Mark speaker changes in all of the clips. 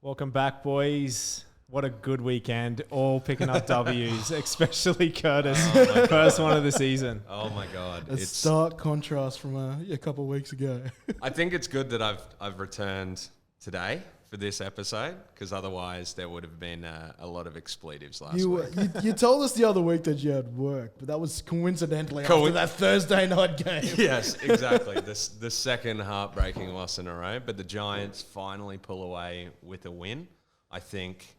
Speaker 1: Welcome back, boys. What a good weekend. All picking up W's, especially Curtis. First one of the season.
Speaker 2: Oh my God.
Speaker 3: A stark contrast from a couple of weeks ago.
Speaker 2: I think it's good that I've returned today for this episode, because otherwise there would have been a lot of expletives last week.
Speaker 3: You told us the other week that you had work, but that was coincidentally after that Thursday night game.
Speaker 2: Yes, exactly. The second heartbreaking loss in a row, but the Giants finally pull away with a win. I think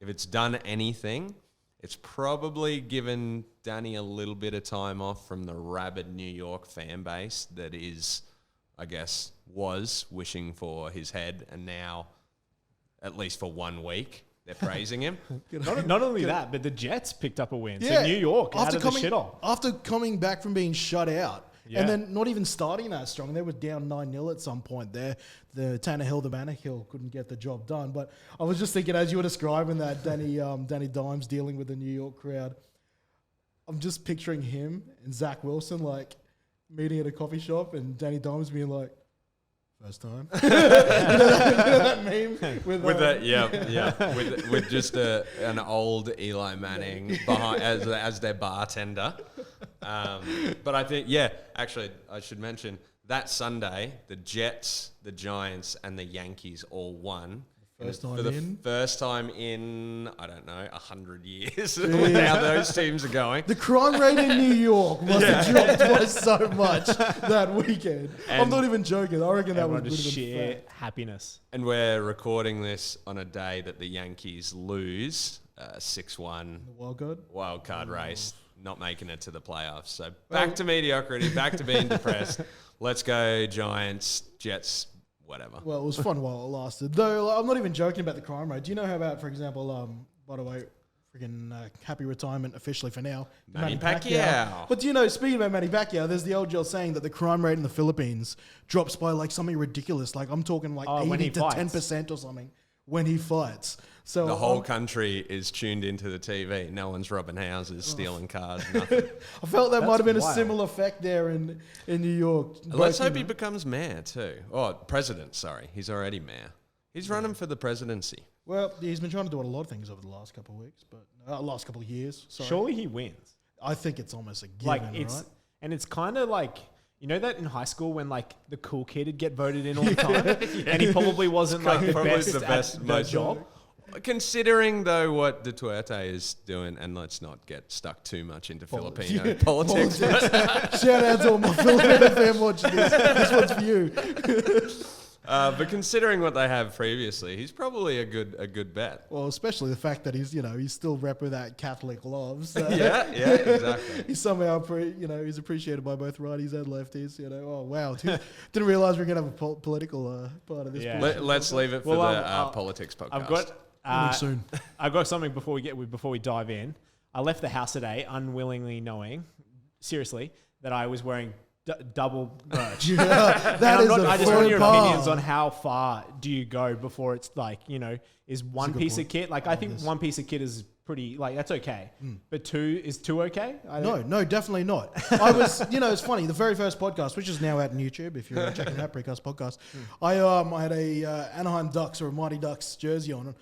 Speaker 2: if it's done anything, it's probably given Danny a little bit of time off from the rabid New York fan base that is, I guess, was wishing for his head, and now, at least for 1 week, they're praising him.
Speaker 1: Not only that, but the Jets picked up a win. Yeah, so New York out of the shit off.
Speaker 3: After coming back from being shut out, and then not even starting that strong. They were down 9-0 at some point there. The Tannehill couldn't get the job done. But I was just thinking, as you were describing that, Danny Dimes dealing with the New York crowd, I'm just picturing him and Zach Wilson like meeting at a coffee shop and Danny Dimes being like, first time. you know that meme? With
Speaker 2: just an old Eli Manning behind, as their bartender. But I think, actually, I should mention that Sunday, the Jets, the Giants, and the Yankees all won.
Speaker 3: First time
Speaker 2: for the
Speaker 3: in?
Speaker 2: first time in, I don't know, 100 years. How those teams are going.
Speaker 3: The crime rate in New York must have dropped by so much that weekend.
Speaker 2: And
Speaker 3: I'm not even joking. I reckon that was
Speaker 1: just sheer happiness.
Speaker 2: And we're recording this on a day that the Yankees lose 6-1 wild card race, not making it to the playoffs. So back to mediocrity, back to being depressed. Let's go Giants, Jets, whatever.
Speaker 3: Well, it was fun while it lasted. Though I'm not even joking about the crime rate. Do you know how about, for example, by the way, freaking happy retirement officially for now,
Speaker 2: Manny Pacquiao.
Speaker 3: But do you know, speaking about Manny Pacquiao, there's the old saying that the crime rate in the Philippines drops by like something ridiculous. Like I'm talking like 80 to 10% or something when he fights. So
Speaker 2: the whole country is tuned into the TV. No one's robbing houses, stealing cars, nothing.
Speaker 3: I felt that might have been a similar effect there in New York.
Speaker 2: Let's hope he becomes mayor too. Oh, president, sorry. He's already mayor. He's running for the presidency.
Speaker 3: Well, he's been trying to do a lot of things over the last couple of weeks, but last couple of years. Sorry.
Speaker 1: Surely he wins.
Speaker 3: I think it's almost a given,
Speaker 1: right? And it's kind of like, you know that in high school when like the cool kid would get voted in all the time, and he probably wasn't like the best at the job.
Speaker 2: Considering, though, what Duterte is doing, and let's not get stuck too much into Filipino politics.
Speaker 3: Shout out to all my Filipino fan watching this. This one's for you.
Speaker 2: But considering what they have previously, he's probably a good bet.
Speaker 3: Well, especially the fact that he's still rep with that Catholic love. So
Speaker 2: yeah, exactly.
Speaker 3: He's somehow he's appreciated by both righties and lefties. Oh wow, didn't realize we're gonna have a political part of this.
Speaker 2: Yeah. Let's leave it for the politics podcast.
Speaker 3: Soon.
Speaker 1: I've got something before we dive in. I left the house today unwillingly knowing, seriously, that I was wearing double merch. I just want your opinions on how far do you go before it's like, is one piece of kit, like I think one piece of kit is pretty, like that's okay. But is two okay?
Speaker 3: No, definitely not. I was, it's funny, the very first podcast, which is now out on YouTube, if you're checking out Precast Podcast, I had a Anaheim Ducks or a Mighty Ducks jersey on.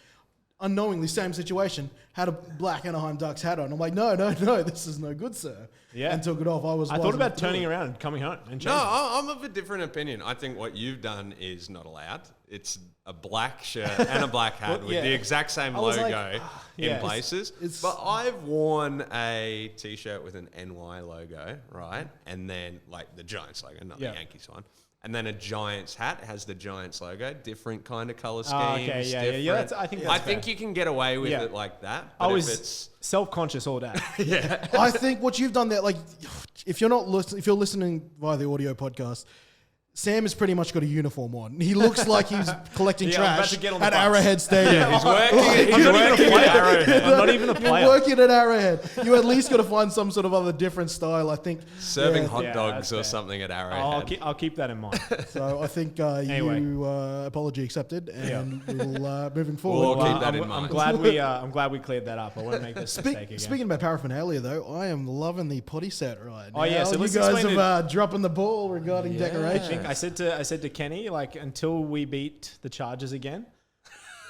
Speaker 3: Unknowingly, same situation, had a black Anaheim Ducks hat on. I'm like, no, this is no good, sir.
Speaker 1: Yeah.
Speaker 3: And took it off.
Speaker 1: I thought about turning around and coming home and changing.
Speaker 2: I'm of a different opinion. I think what you've done is not allowed. It's a black shirt and a black hat with the exact same logo in places. But I've worn a T-shirt with an NY logo, right? And then like the Giants logo, not the Yankees one. And then a Giants hat has the Giants logo, different kind of color schemes.
Speaker 1: I
Speaker 2: think you can get away with it like that.
Speaker 1: I was self-conscious all day.
Speaker 3: I think what you've done there, like, if you're listening via the audio podcast, Sam has pretty much got a uniform on. He looks like he's collecting trash at Arrowhead Stadium.
Speaker 2: He's working. I'm
Speaker 1: not even a player.
Speaker 3: You're working at Arrowhead. You at least got to find some sort of other different style, I think.
Speaker 2: Serving hot dogs or something at Arrowhead.
Speaker 1: I'll keep that in mind.
Speaker 3: So I think you apology accepted, and we'll moving forward.
Speaker 2: We'll keep that in mind.
Speaker 1: I'm glad we cleared that up. I won't make this mistake again.
Speaker 3: Speaking about paraphernalia, though, I am loving the potty set right now.
Speaker 1: Oh yeah, so
Speaker 3: you guys have dropping the ball regarding decoration.
Speaker 1: I said to Kenny, like, until we beat the Chargers again,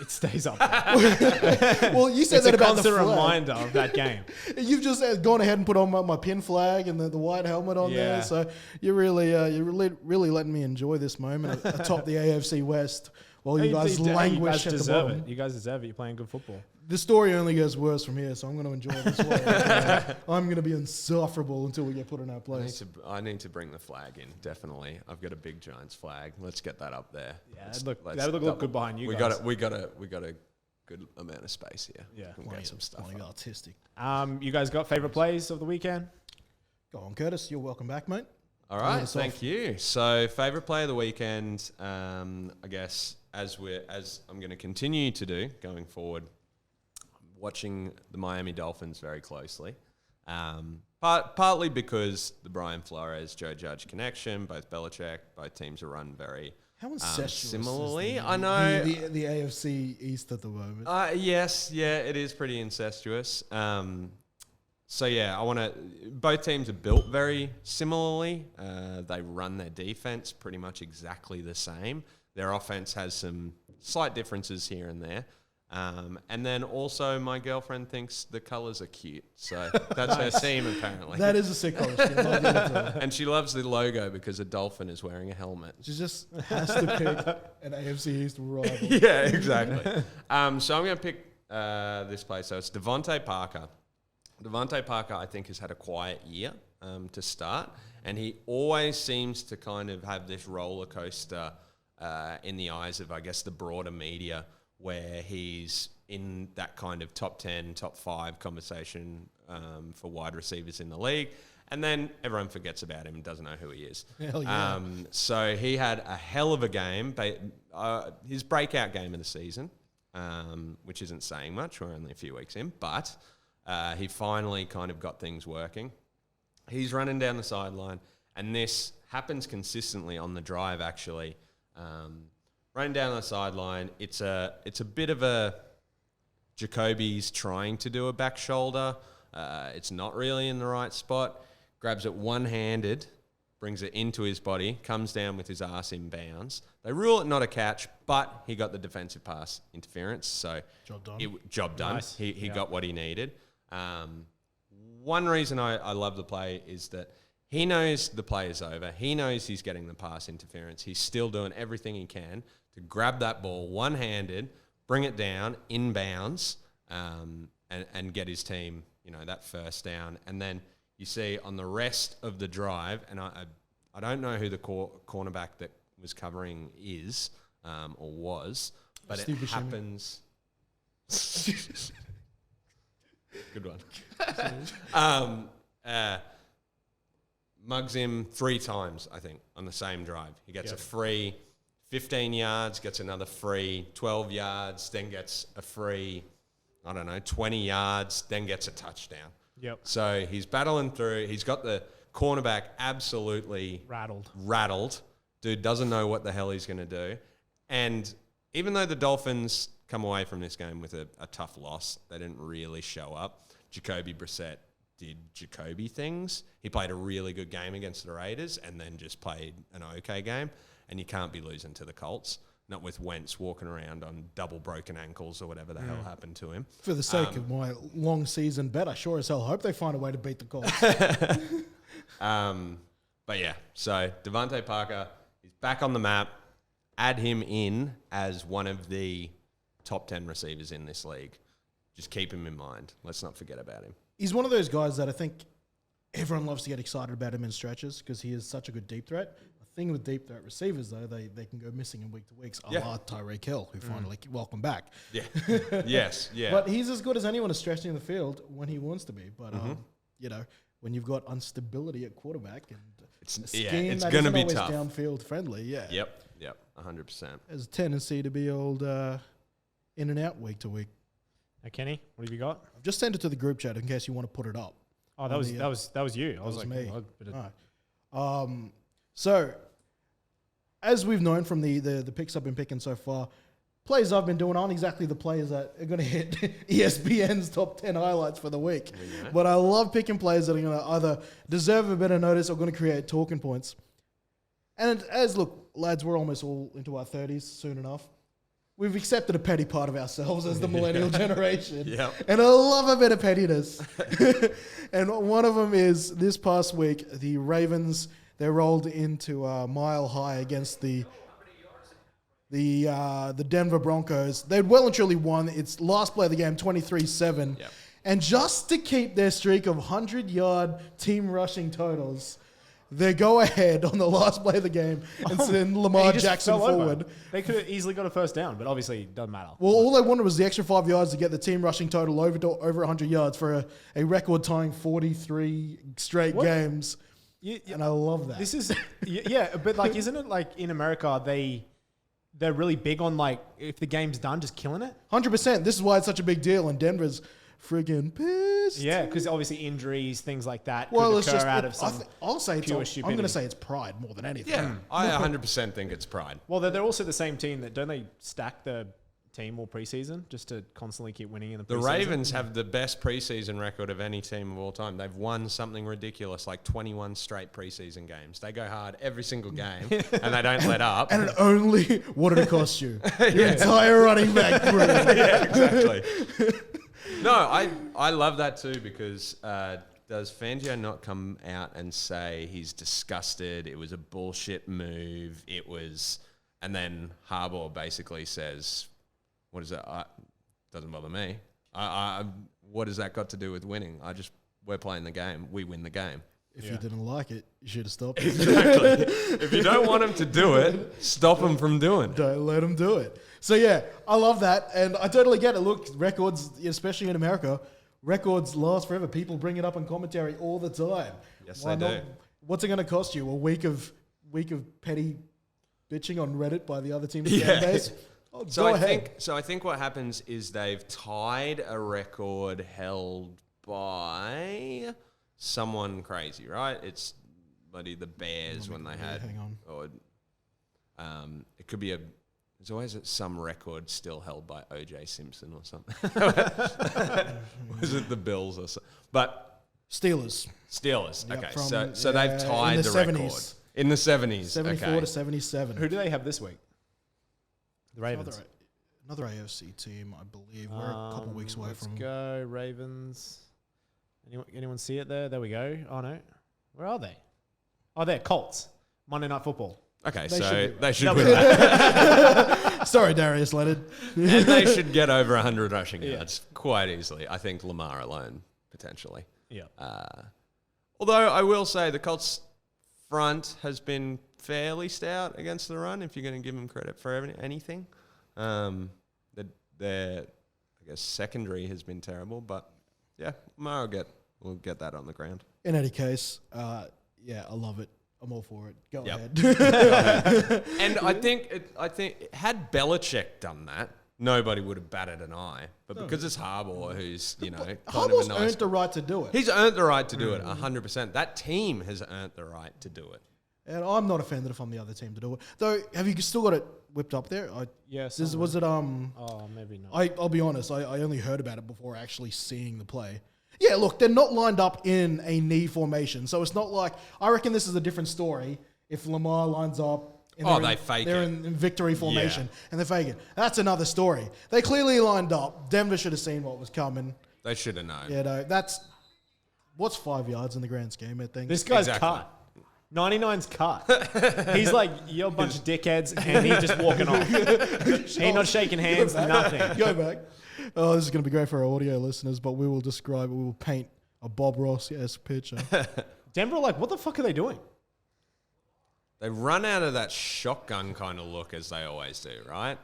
Speaker 1: It stays up there.
Speaker 3: Well, you said
Speaker 1: It's
Speaker 3: that
Speaker 1: a
Speaker 3: about the
Speaker 1: constant
Speaker 3: flag.
Speaker 1: reminder of that game.
Speaker 3: You've just gone ahead and put on my pin flag and the white helmet on
Speaker 1: Yeah.
Speaker 3: there. So you're really letting me enjoy this moment atop the AFC West while you guys languish at the bottom.
Speaker 1: You guys deserve it. You're playing good football.
Speaker 3: The story only gets worse from here, so I'm going to enjoy this one. I'm going to be insufferable until we get put in our place.
Speaker 2: I need to bring the flag in, definitely. I've got a big Giants flag. Let's get that up there.
Speaker 1: Yeah, that would look good behind you
Speaker 2: we
Speaker 1: guys.
Speaker 2: We got a good amount of space here.
Speaker 1: Yeah.
Speaker 2: We can get some stuff
Speaker 3: Plenty
Speaker 2: up.
Speaker 3: artistic.
Speaker 1: You guys got favourite plays of the weekend?
Speaker 3: Go on, Curtis. You're welcome back, mate.
Speaker 2: All right, thank you. So, favorite play of the weekend, I guess, as I'm going to continue to do going forward, watching the Miami Dolphins very closely. Partly because the Brian Flores, Joe Judge connection, both Belichick, both teams are run very
Speaker 3: How incestuous
Speaker 2: similarly.
Speaker 3: is
Speaker 2: I know
Speaker 3: the AFC East at the moment.
Speaker 2: Yes, it is pretty incestuous. So yeah, both teams are built very similarly. They run their defense pretty much exactly the same. Their offense has some slight differences here and there. And then also my girlfriend thinks the colours are cute. So that's her team apparently.
Speaker 3: That is a sick color scheme. I'll give it to her.
Speaker 2: And she loves the logo because a dolphin is wearing a helmet.
Speaker 3: She just has to pick an AFC East rival.
Speaker 2: Yeah, exactly. So I'm going to pick this play. So it's Devontae Parker. Devontae Parker, I think, has had a quiet year to start. And he always seems to kind of have this roller coaster in the eyes of, I guess, the broader media, where he's in that kind of top 10, top 5 conversation for wide receivers in the league. And then everyone forgets about him and doesn't know who he is.
Speaker 3: Hell yeah.
Speaker 2: So he had a hell of a game, his breakout game of the season, which isn't saying much. We're only a few weeks in, but he finally kind of got things working. He's running down the sideline, and this happens consistently on the drive, actually. Running down the sideline, it's a bit of a Jacoby's trying to do a back shoulder. It's not really in the right spot. Grabs it one-handed, brings it into his body, comes down with his ass in bounds. They rule it not a catch, but he got the defensive pass interference, so
Speaker 3: Job done.
Speaker 2: Job done.
Speaker 1: Nice.
Speaker 2: He got what he needed. One reason I love the play is that he knows the play is over. He knows he's getting the pass interference. He's still doing everything he can to grab that ball one-handed, bring it down in bounds, and get his team, that first down. And then you see on the rest of the drive, and I don't know who the cornerback that was covering is or was, but
Speaker 3: Steve
Speaker 2: it
Speaker 3: Buscemi.
Speaker 2: happens. Good one. Mugs him 3 times, I think, on the same drive. He gets a free 15 yards, gets another free 12 yards, then gets a free, 20 yards, then gets a touchdown.
Speaker 1: Yep.
Speaker 2: So he's battling through. He's got the cornerback absolutely rattled. Dude doesn't know what the hell he's going to do. And even though the Dolphins come away from this game with a tough loss, they didn't really show up. Jacoby Brissett did Jacoby things. He played a really good game against the Raiders and then just played an okay game. And you can't be losing to the Colts, not with Wentz walking around on double broken ankles or whatever the hell happened to him.
Speaker 3: For the sake of my long season bet, I sure as hell hope they find a way to beat the Colts.
Speaker 2: But yeah, so Devontae Parker is back on the map. Add him in as one of the top 10 receivers in this league. Just keep him in mind. Let's not forget about him.
Speaker 3: He's one of those guys that I think everyone loves to get excited about him in stretches because he is such a good deep threat. The thing with deep threat receivers, though, they can go missing in week to weeks, a la Tyreek Hill, who finally welcome back.
Speaker 2: Yeah. Yes. Yeah.
Speaker 3: But he's as good as anyone is stretching the field when he wants to be. But, when you've got instability at quarterback and
Speaker 2: it's
Speaker 3: a scheme
Speaker 2: it's
Speaker 3: that
Speaker 2: going to
Speaker 3: isn't
Speaker 2: be
Speaker 3: always
Speaker 2: tough.
Speaker 3: downfield friendly,
Speaker 2: Yep. 100%.
Speaker 3: There's a tendency to be old in and out week to week.
Speaker 1: Now, Kenny, what have you got?
Speaker 3: I've just sent it to the group chat in case you want to put it up.
Speaker 1: Oh, that was you. I was like,
Speaker 3: me.
Speaker 1: oh,
Speaker 3: All right. So, as we've known from the picks I've been picking so far, plays I've been doing aren't exactly the players that are going to hit ESPN's top 10 highlights for the week.
Speaker 2: Yeah.
Speaker 3: But I love picking players that are going to either deserve a better notice or going to create talking points. And look, lads, we're almost all into our 30s soon enough. we've accepted a petty part of ourselves as the millennial generation.
Speaker 2: Yep.
Speaker 3: And I love a bit of pettiness. And one of them is this past week, the Ravens, they rolled into Mile High against the Denver Broncos. They'd well and truly won. It's last play of the game, 23-7.
Speaker 2: Yep.
Speaker 3: And just to keep their streak of 100-yard team rushing totals, they go ahead on the last play of the game and send Lamar Jackson forward.
Speaker 1: They could have easily got a first down, but obviously it doesn't matter.
Speaker 3: Well, all they wanted was the extra 5 yards to get the team rushing total over 100 yards for a record-tying 43 straight games. And I love that.
Speaker 1: This is, but like, isn't it like in America, they're really big on like, if the game's done, just killing it?
Speaker 3: 100%. This is why it's such a big deal, and Denver's friggin' pissed.
Speaker 1: Yeah, because obviously injuries, things like that
Speaker 3: Well,
Speaker 1: could
Speaker 3: it's
Speaker 1: occur
Speaker 3: just,
Speaker 1: out of some
Speaker 3: I'll say
Speaker 1: pure
Speaker 3: I'm
Speaker 1: stupidity.
Speaker 3: going to say it's pride more than anything.
Speaker 2: Yeah, I 100% think it's pride.
Speaker 1: Well, they're also the same team that, don't they stack the team all preseason just to constantly keep winning in the preseason?
Speaker 2: The Ravens have the best preseason record of any team of all time. They've won something ridiculous, like 21 straight preseason games. They go hard every single game, and they don't let up.
Speaker 3: And what did it cost you? Your entire running back crew.
Speaker 2: Yeah, exactly. No, I love that too because does Fangio not come out and say he's disgusted, it was a bullshit move, and then Harbaugh basically says, what is that? Doesn't bother me. What has that got to do with winning? We're playing the game. We win the game.
Speaker 3: If you didn't like it, you should have stopped it.
Speaker 2: Exactly. If you don't want him to do it, stop him from doing it.
Speaker 3: Don't let him do it. So yeah, I love that, and I totally get it. Look, records, especially in America, records last forever. People bring it up in commentary all the time.
Speaker 2: Yes,
Speaker 3: Why
Speaker 2: they
Speaker 3: not?
Speaker 2: do.
Speaker 3: What's it going to cost you? A week of petty bitching on Reddit by the other team's fan base? Oh, go ahead.
Speaker 2: I think what happens is they've tied a record held by someone crazy, right? It's bloody the Bears when they had.
Speaker 3: Hang on.
Speaker 2: Or, it could be there's always some record still held by O.J. Simpson or something. Was it the Bills or something? But
Speaker 3: Steelers.
Speaker 2: Yep, okay,
Speaker 3: from,
Speaker 2: so they've tied the
Speaker 3: 70s.
Speaker 2: record. In the 70s.
Speaker 3: 74
Speaker 2: okay.
Speaker 3: to 77.
Speaker 1: Who do they have this week? The Ravens.
Speaker 3: Another AFC team, I believe. We're a couple weeks away from.
Speaker 1: Let's go, Ravens. Anyone see it there? There we go. Oh, no. Where are they? Oh, they're Colts. Monday Night Football.
Speaker 2: Okay,
Speaker 3: They
Speaker 2: should win that.
Speaker 3: Sorry, Darius Leonard.
Speaker 2: And they should get over 100 rushing yards quite easily. I think Lamar alone, potentially.
Speaker 1: Yeah.
Speaker 2: Although I will say the Colts front has been fairly stout against the run, if you're going to give them credit for anything. Their I guess, secondary has been terrible, but yeah, Lamar will get that on the ground.
Speaker 3: In any case, yeah, I love it. I'm all for it. Go ahead.
Speaker 2: And I think had Belichick done that, nobody would have batted an eye. But because it's Harbaugh, who's
Speaker 3: Harbaugh's earned the right to do it.
Speaker 2: He's earned the right to do it 100%. That team has earned the right to do it.
Speaker 3: And I'm not offended if I'm the other team to do it. Though, have you still got it whipped up there?
Speaker 1: Yes.
Speaker 3: Was it
Speaker 1: Oh, maybe not.
Speaker 3: I'll be honest. I only heard about it before actually seeing the play. Yeah, look, they're not lined up in a knee formation, so it's not like I reckon this is a different story if Lamar lines up. And
Speaker 2: they fake
Speaker 3: they're
Speaker 2: it.
Speaker 3: in victory formation and they fake it. That's another story. They clearly lined up. Denver should have seen what was coming.
Speaker 2: They should have known.
Speaker 3: Yeah, no, what's 5 yards in the grand scheme, I think.
Speaker 1: This guy's cut. 99's cut. He's like, you're a bunch of dickheads, and he's just walking off. He not shaking hands, nothing.
Speaker 3: Go back. Oh, this is going to be great for our audio listeners, but we will describe it. We will paint a Bob Ross-esque picture.
Speaker 1: Denver, like, what the fuck are they doing?
Speaker 2: They run out of that shotgun kind of look as they always do, right?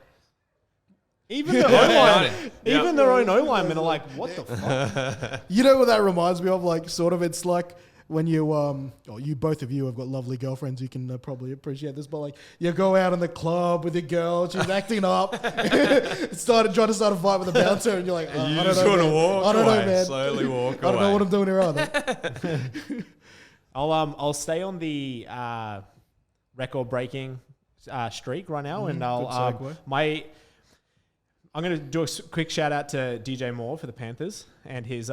Speaker 1: Even their O-line, even their own O-linemen are like, what the fuck?
Speaker 3: You know what that reminds me of? Like, sort of, it's like when you, both of you have got lovely girlfriends, you can probably appreciate this, but like, you go out in the club with your girl, she's acting up, trying to start a fight with a bouncer, and you're like,
Speaker 2: You
Speaker 3: I don't
Speaker 2: just
Speaker 3: know,
Speaker 2: want to
Speaker 3: man.
Speaker 2: walk
Speaker 3: I don't
Speaker 2: away,
Speaker 3: know, man.
Speaker 2: slowly walk away.
Speaker 3: I don't know what I'm doing here either.
Speaker 1: I'll stay on the record-breaking streak right now, and I'm going to do a quick shout out to DJ Moore for the Panthers and his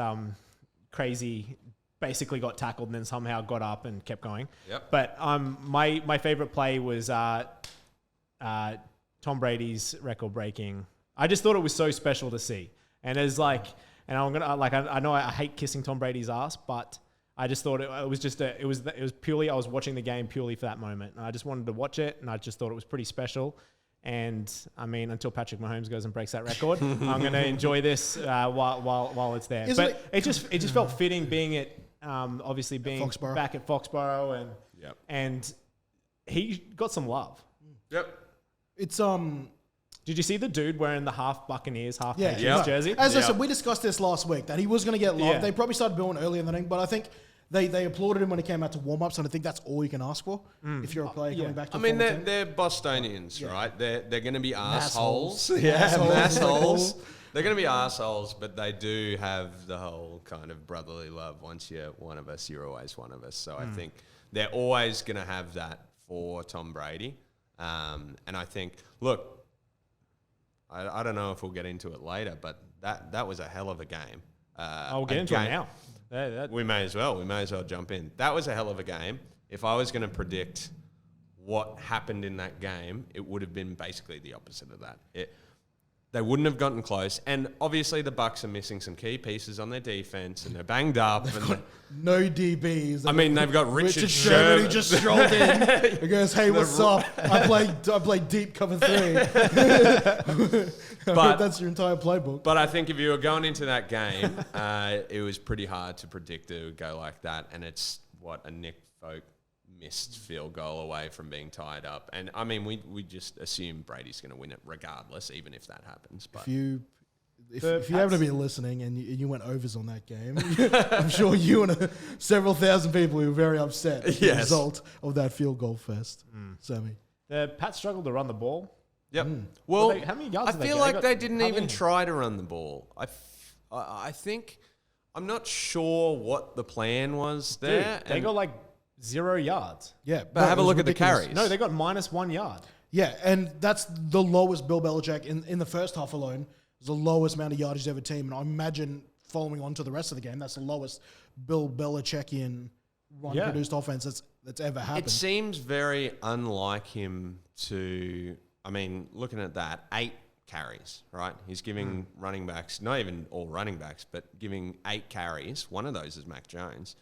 Speaker 1: crazy. Basically got tackled and then somehow got up and kept going.
Speaker 2: Yep.
Speaker 1: But my favorite play was Tom Brady's record breaking. I just thought it was so special to see. And it's like, and I'm gonna like, I know I hate kissing Tom Brady's ass, but I just thought it was just it was purely, I was watching the game purely for that moment. And I just wanted to watch it, and I just thought it was pretty special. And I mean, until Patrick Mahomes goes and breaks that record, I'm going to enjoy this while it's there. But it just felt fitting being at obviously being back at Foxborough, and he got some love.
Speaker 2: Yep.
Speaker 3: It's
Speaker 1: Did you see the dude wearing the half Buccaneers, half Patriots jersey?
Speaker 3: As I said, we discussed this last week that he was going to get love.
Speaker 1: Yeah.
Speaker 3: They probably started building earlier in the inning, but I think they applauded him when he came out to warm ups, and I think that's all you can ask for if you're a player coming back to.
Speaker 2: I mean, they're Bostonians, right? They're going to be assholes. Assholes. They're going to be assholes, but they do have the whole kind of brotherly love. Once you're one of us, you're always one of us. So I think they're always going to have that for Tom Brady. And I think, look, I don't know if we'll get into it later, but that was a hell of a game.
Speaker 1: I'll get into it now.
Speaker 2: We may as well. We may as well jump in. That was a hell of a game. If I was going to predict what happened in that game, it would have been basically the opposite of that. They wouldn't have gotten close. And obviously the Bucks are missing some key pieces on their defense, and they're banged up.
Speaker 3: No DBs.
Speaker 2: I mean, they've got Richard
Speaker 3: Sherman who just strolled in. He goes, "Hey, what's up? I play deep cover 3." But that's your entire playbook.
Speaker 2: But I think if you were going into that game, it was pretty hard to predict it would go like that. And it's a Nick Folk missed field goal away from being tied up. And I mean, we just assume Brady's going to win it regardless, even if that happens. But
Speaker 3: if you happen to be listening and you went overs on that game, I'm sure you and several thousand people were very upset as a result of that field goal fest. Sammy.
Speaker 1: The Pats struggled to run the ball.
Speaker 2: Yep. Well,
Speaker 1: how many yards
Speaker 2: I feel like they didn't even try to run the ball. I think, I'm not sure what the plan was there.
Speaker 1: Dude, they got like 0 yards.
Speaker 3: Yeah.
Speaker 2: But have a look at the carries.
Speaker 1: No, they got -1 yard.
Speaker 3: Yeah, and that's the lowest Bill Belichick in the first half alone. It was the lowest amount of yardage ever team. And I imagine following on to the rest of the game, that's the lowest Bill Belichickian run-produced offense that's ever happened.
Speaker 2: It seems very unlike him to, I mean, looking at that, 8 carries, right? He's giving running backs, not even all running backs, but giving 8 carries. One of those is Mac Jones.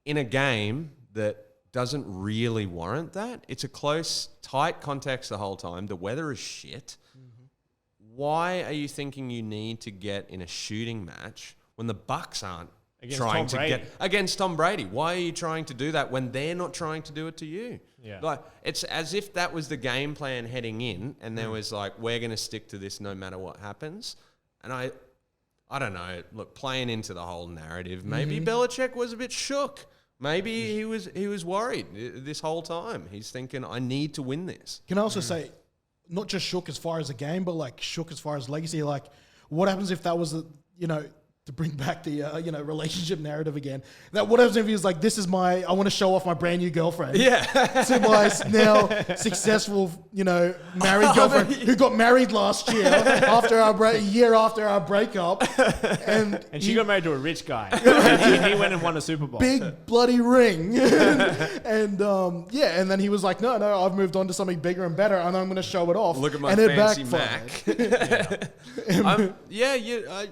Speaker 2: In a game that doesn't really warrant that. It's a close, tight context the whole time. The weather is shit. Why are you thinking you need to get in a shooting match when the Bucks aren't trying to get against Tom Brady? Why are you trying to do that when they're not trying to do it to you?
Speaker 1: Yeah.
Speaker 2: Like, it's as if that was the game plan heading in, and there was like, we're going to stick to this no matter what happens. And I don't know. Look, playing into the whole narrative, maybe Belichick was a bit shook. Maybe he was worried this whole time. He's thinking, I need to win this.
Speaker 3: Can I also say, not just shook as far as a game, but like shook as far as legacy? Like, what happens if that was, to bring back the, relationship narrative again? That what happens if he was like, I want to show off my brand new girlfriend.
Speaker 2: Yeah.
Speaker 3: To my now successful, married girlfriend who got married last year a year after our breakup. And
Speaker 1: she got married to a rich guy. and he went and won a Super Bowl.
Speaker 3: Big bloody ring. and then he was like, no, I've moved on to something bigger and better, and I'm going to show it off.
Speaker 2: Look at my fancy Mac.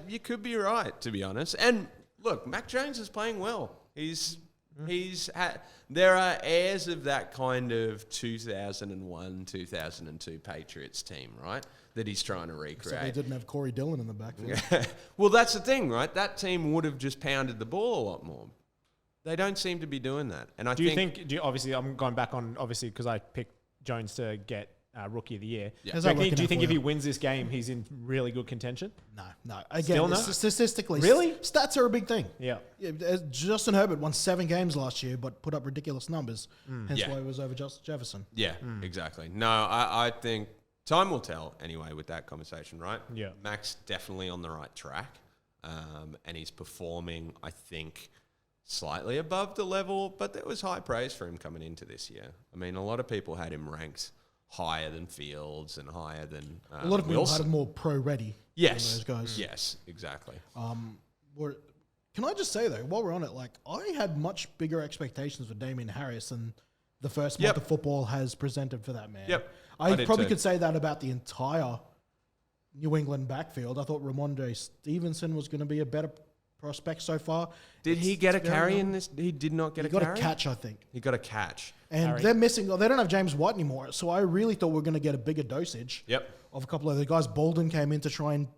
Speaker 2: You could be right, to be honest. And look, Mac Jones is playing well. There are heirs of that kind of 2001, 2002 Patriots team, right? That he's trying to recreate.
Speaker 3: So they didn't have Corey Dillon in the backfield.
Speaker 2: Well, that's the thing, right? That team would have just pounded the ball a lot more. They don't seem to be doing that. And
Speaker 1: obviously, I'm going back on, obviously, because I picked Jones to get Rookie of the Year.
Speaker 3: Yeah.
Speaker 1: Do you think if he wins this game, he's in really good contention?
Speaker 3: No. Again, statistically,
Speaker 1: really?
Speaker 3: Stats are a big thing.
Speaker 1: Yeah.
Speaker 3: Justin Herbert won 7 games last year, but put up ridiculous numbers. Hence why he was over Justin Jefferson.
Speaker 2: Yeah, exactly. No, I think time will tell anyway with that conversation, right?
Speaker 1: Yeah.
Speaker 2: Mac's definitely on the right track, and he's performing, I think, slightly above the level, but there was high praise for him coming into this year. I mean, a lot of people had him ranked higher than Fields and higher than
Speaker 3: a lot of people
Speaker 2: Wilson.
Speaker 3: had him more pro-ready.
Speaker 2: Yes.
Speaker 3: Those guys.
Speaker 2: Yes, exactly.
Speaker 3: Can I just say though, while we're on it, like I had much bigger expectations for Damian Harris than the first month of football has presented for that man.
Speaker 2: Yep.
Speaker 3: I probably could say that about the entire New England backfield. I thought Ramondre Stevenson was going to be a better prospect so far.
Speaker 2: Did he get a carry in this? He did not get a carry?
Speaker 3: He got a catch, I think.
Speaker 2: He got a catch.
Speaker 3: And they're missing, they don't have James White anymore. So I really thought we were going to get a bigger dosage of a couple of the guys. Bolden came in to try and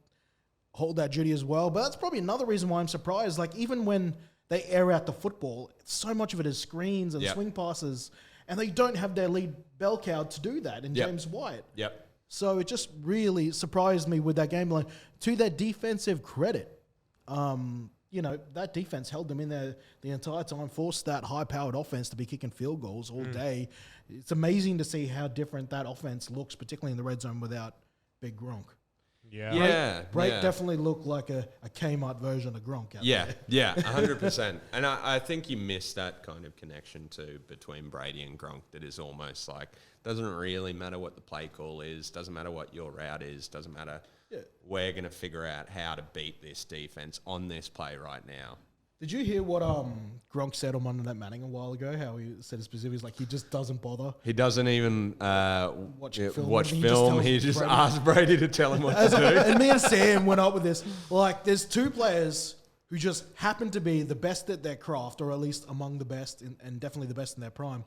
Speaker 3: hold that duty as well. But that's probably another reason why I'm surprised. Like, even when they air out the football, so much of it is screens and swing passes. And they don't have their lead bell cow to do that in James White.
Speaker 2: Yep.
Speaker 3: So it just really surprised me with that game. Like, to their defensive credit, that defense held them in there the entire time, forced that high-powered offense to be kicking field goals all day. It's amazing to see how different that offense looks, particularly in the red zone without Big Gronk. Brake definitely looked like a Kmart version of Gronk.
Speaker 2: Yeah, 100%. And I think you missed that kind of connection too between Brady and Gronk. That is almost like, doesn't really matter what the play call is, doesn't matter what your route is, doesn't matter. We're going to figure out how to beat this defense on this play right now.
Speaker 3: Did you hear what Gronk said on Monday Night Manning a while ago? How he said specifically, like, he just doesn't bother.
Speaker 2: He doesn't even watch film. He just asks Brady to tell him what to do.
Speaker 3: And me and Sam went up with this. Like, there's two players who just happen to be the best at their craft, or at least among the best, and definitely the best in their prime.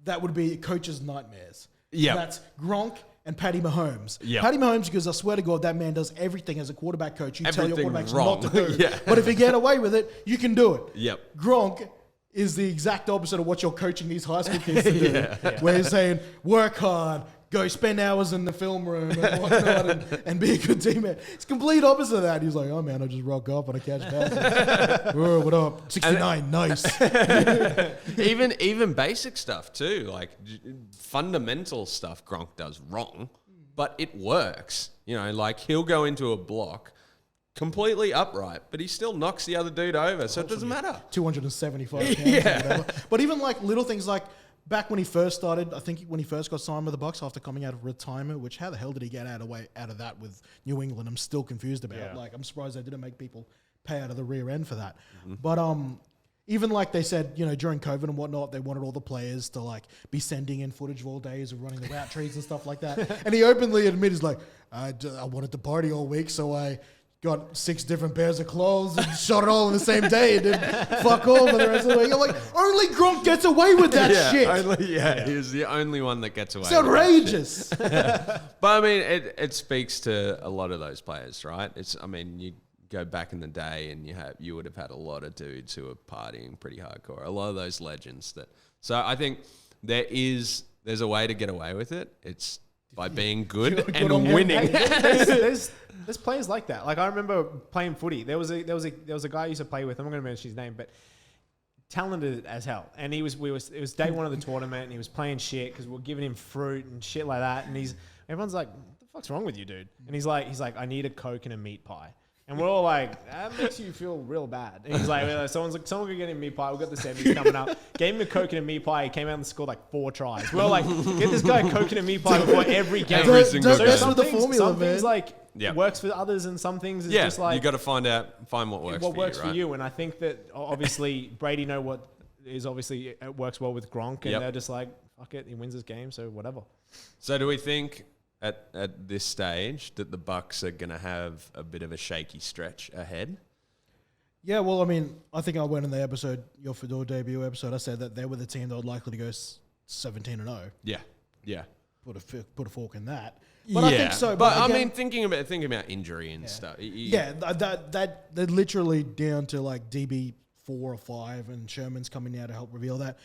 Speaker 3: That would be coaches' nightmares.
Speaker 2: Yeah,
Speaker 3: that's Gronk and Patty Mahomes.
Speaker 2: Yep.
Speaker 3: Patty Mahomes, because I swear to God, that man does everything as a quarterback coach. You tell your quarterbacks
Speaker 2: wrong.
Speaker 3: not to do. But if you get away with it, you can do it.
Speaker 2: Yep.
Speaker 3: Gronk is the exact opposite of what you're coaching these high school kids to do. Where he's saying, work hard, go spend hours in the film room and whatnot and be a good teammate. It's complete opposite of that. He's like, oh man, I just rock up and I catch passes. Whoa, what up? 69, nice.
Speaker 2: even basic stuff too, like fundamental stuff Gronk does wrong, but it works. Like he'll go into a block completely upright, but he still knocks the other dude over, so it doesn't matter.
Speaker 3: 275 pounds or whatever. But even like little things like, back when he first started, I think when he first got signed with the Bucks after coming out of retirement, which how the hell did he get out of that with New England? I'm still confused about.
Speaker 1: Yeah.
Speaker 3: Like, I'm surprised they didn't make people pay out of the rear end for that. But even like they said, during COVID and whatnot, they wanted all the players to like be sending in footage of all days of running the route trees and stuff like that. And he openly admitted, he's like, I wanted to party all week, so I got 6 different pairs of clothes and shot it all in the same day and did fuck all for the rest of the week. I'm like, only Gronk gets away with that shit.
Speaker 2: He's the only one that gets away.
Speaker 3: It's outrageous.
Speaker 2: But I mean, it speaks to a lot of those players, right? You go back in the day and you would have had a lot of dudes who were partying pretty hardcore. A lot of those legends So I think there's a way to get away with it. It's by being good and winning.
Speaker 1: There's players like that. Like I remember playing footy. There was a guy I used to play with. I'm not going to mention his name, but talented as hell. And it was day one of the tournament, and he was playing shit because we were giving him fruit and shit like that. And everyone's like, "What the fuck's wrong with you, dude?" And he's like, "I need a Coke and a meat pie." And we're all like, that makes you feel real bad. And he's like, someone could get him a meat pie. We've got the semis coming up. Gave him a Coke and a meat pie. He came out and scored like 4 tries. We're all like, get this guy a Coke and a meat pie before every game.
Speaker 3: Don't mess with the formula,
Speaker 1: some things like works for others, and some things is just like,
Speaker 2: you got to find what works for you.
Speaker 1: And I think that obviously Brady know what is obviously it works well with Gronk, and they're just like, fuck it, he wins this game, so whatever.
Speaker 2: So do we think at this stage that the Bucks are going to have a bit of a shaky stretch ahead?
Speaker 3: Yeah, well, I mean, I think I went in the episode, your Fedor debut episode, I said that they were the team that were likely to go 17-0.
Speaker 2: Yeah.
Speaker 3: Put a fork in that. But I think so.
Speaker 2: But again, I mean, thinking about injury and stuff.
Speaker 3: That they're literally down to like DB 4 or 5, and Sherman's coming now to help reveal that.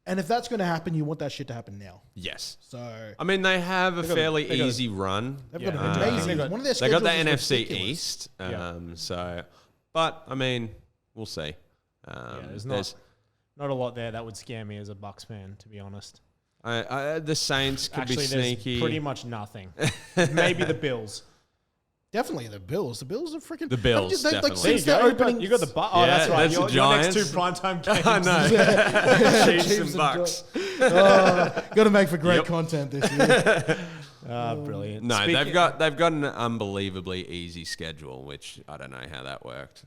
Speaker 3: And if that's going to happen, you want that shit to happen now.
Speaker 2: Yes.
Speaker 3: So
Speaker 2: I mean, they have a fairly easy run.
Speaker 3: They've got an amazing. One of their
Speaker 2: they got the NFC
Speaker 3: ridiculous.
Speaker 2: East. So, but I mean, we'll see.
Speaker 1: There's not a lot there that would scare me as a Bucks fan, to be honest.
Speaker 2: The Saints could be sneaky.
Speaker 1: There's pretty much nothing. Maybe the Bills.
Speaker 3: Definitely the Bills. The Bills are freaking...
Speaker 2: The Bills, definitely.
Speaker 3: Like, since they're opening...
Speaker 1: You got the... Oh, that's right.
Speaker 2: That's
Speaker 1: your next 2 primetime games.
Speaker 2: I know. Chiefs and Bucks.
Speaker 3: Got to make for great content this year.
Speaker 1: Brilliant.
Speaker 2: No, they've got an unbelievably easy schedule, which I don't know how that worked.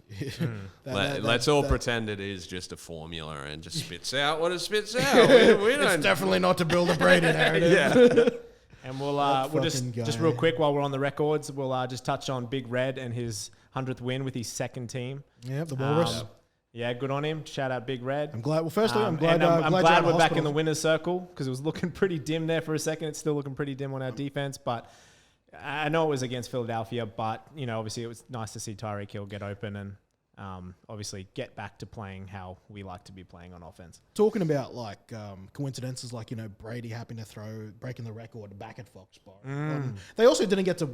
Speaker 2: Let's all pretend it is just a formula and just spits out what it spits out. We don't.
Speaker 3: It's definitely not to build a Brady narrative.
Speaker 1: And we'll just real quick while we're on the records, we'll just touch on Big Red and his 100th win with his second team.
Speaker 3: Yeah, the Walrus.
Speaker 1: Yeah, good on him. Shout out Big Red.
Speaker 3: I'm glad. Well, firstly, I'm glad
Speaker 1: we're back in the winner's circle because it was looking pretty dim there for a second. It's still looking pretty dim on our defense, but I know it was against Philadelphia. But obviously, it was nice to see Tyreek Hill get open and obviously get back to playing how we like to be playing on offense.
Speaker 3: Talking about coincidences, Brady happening to breaking the record back at Foxborough. They also didn't get to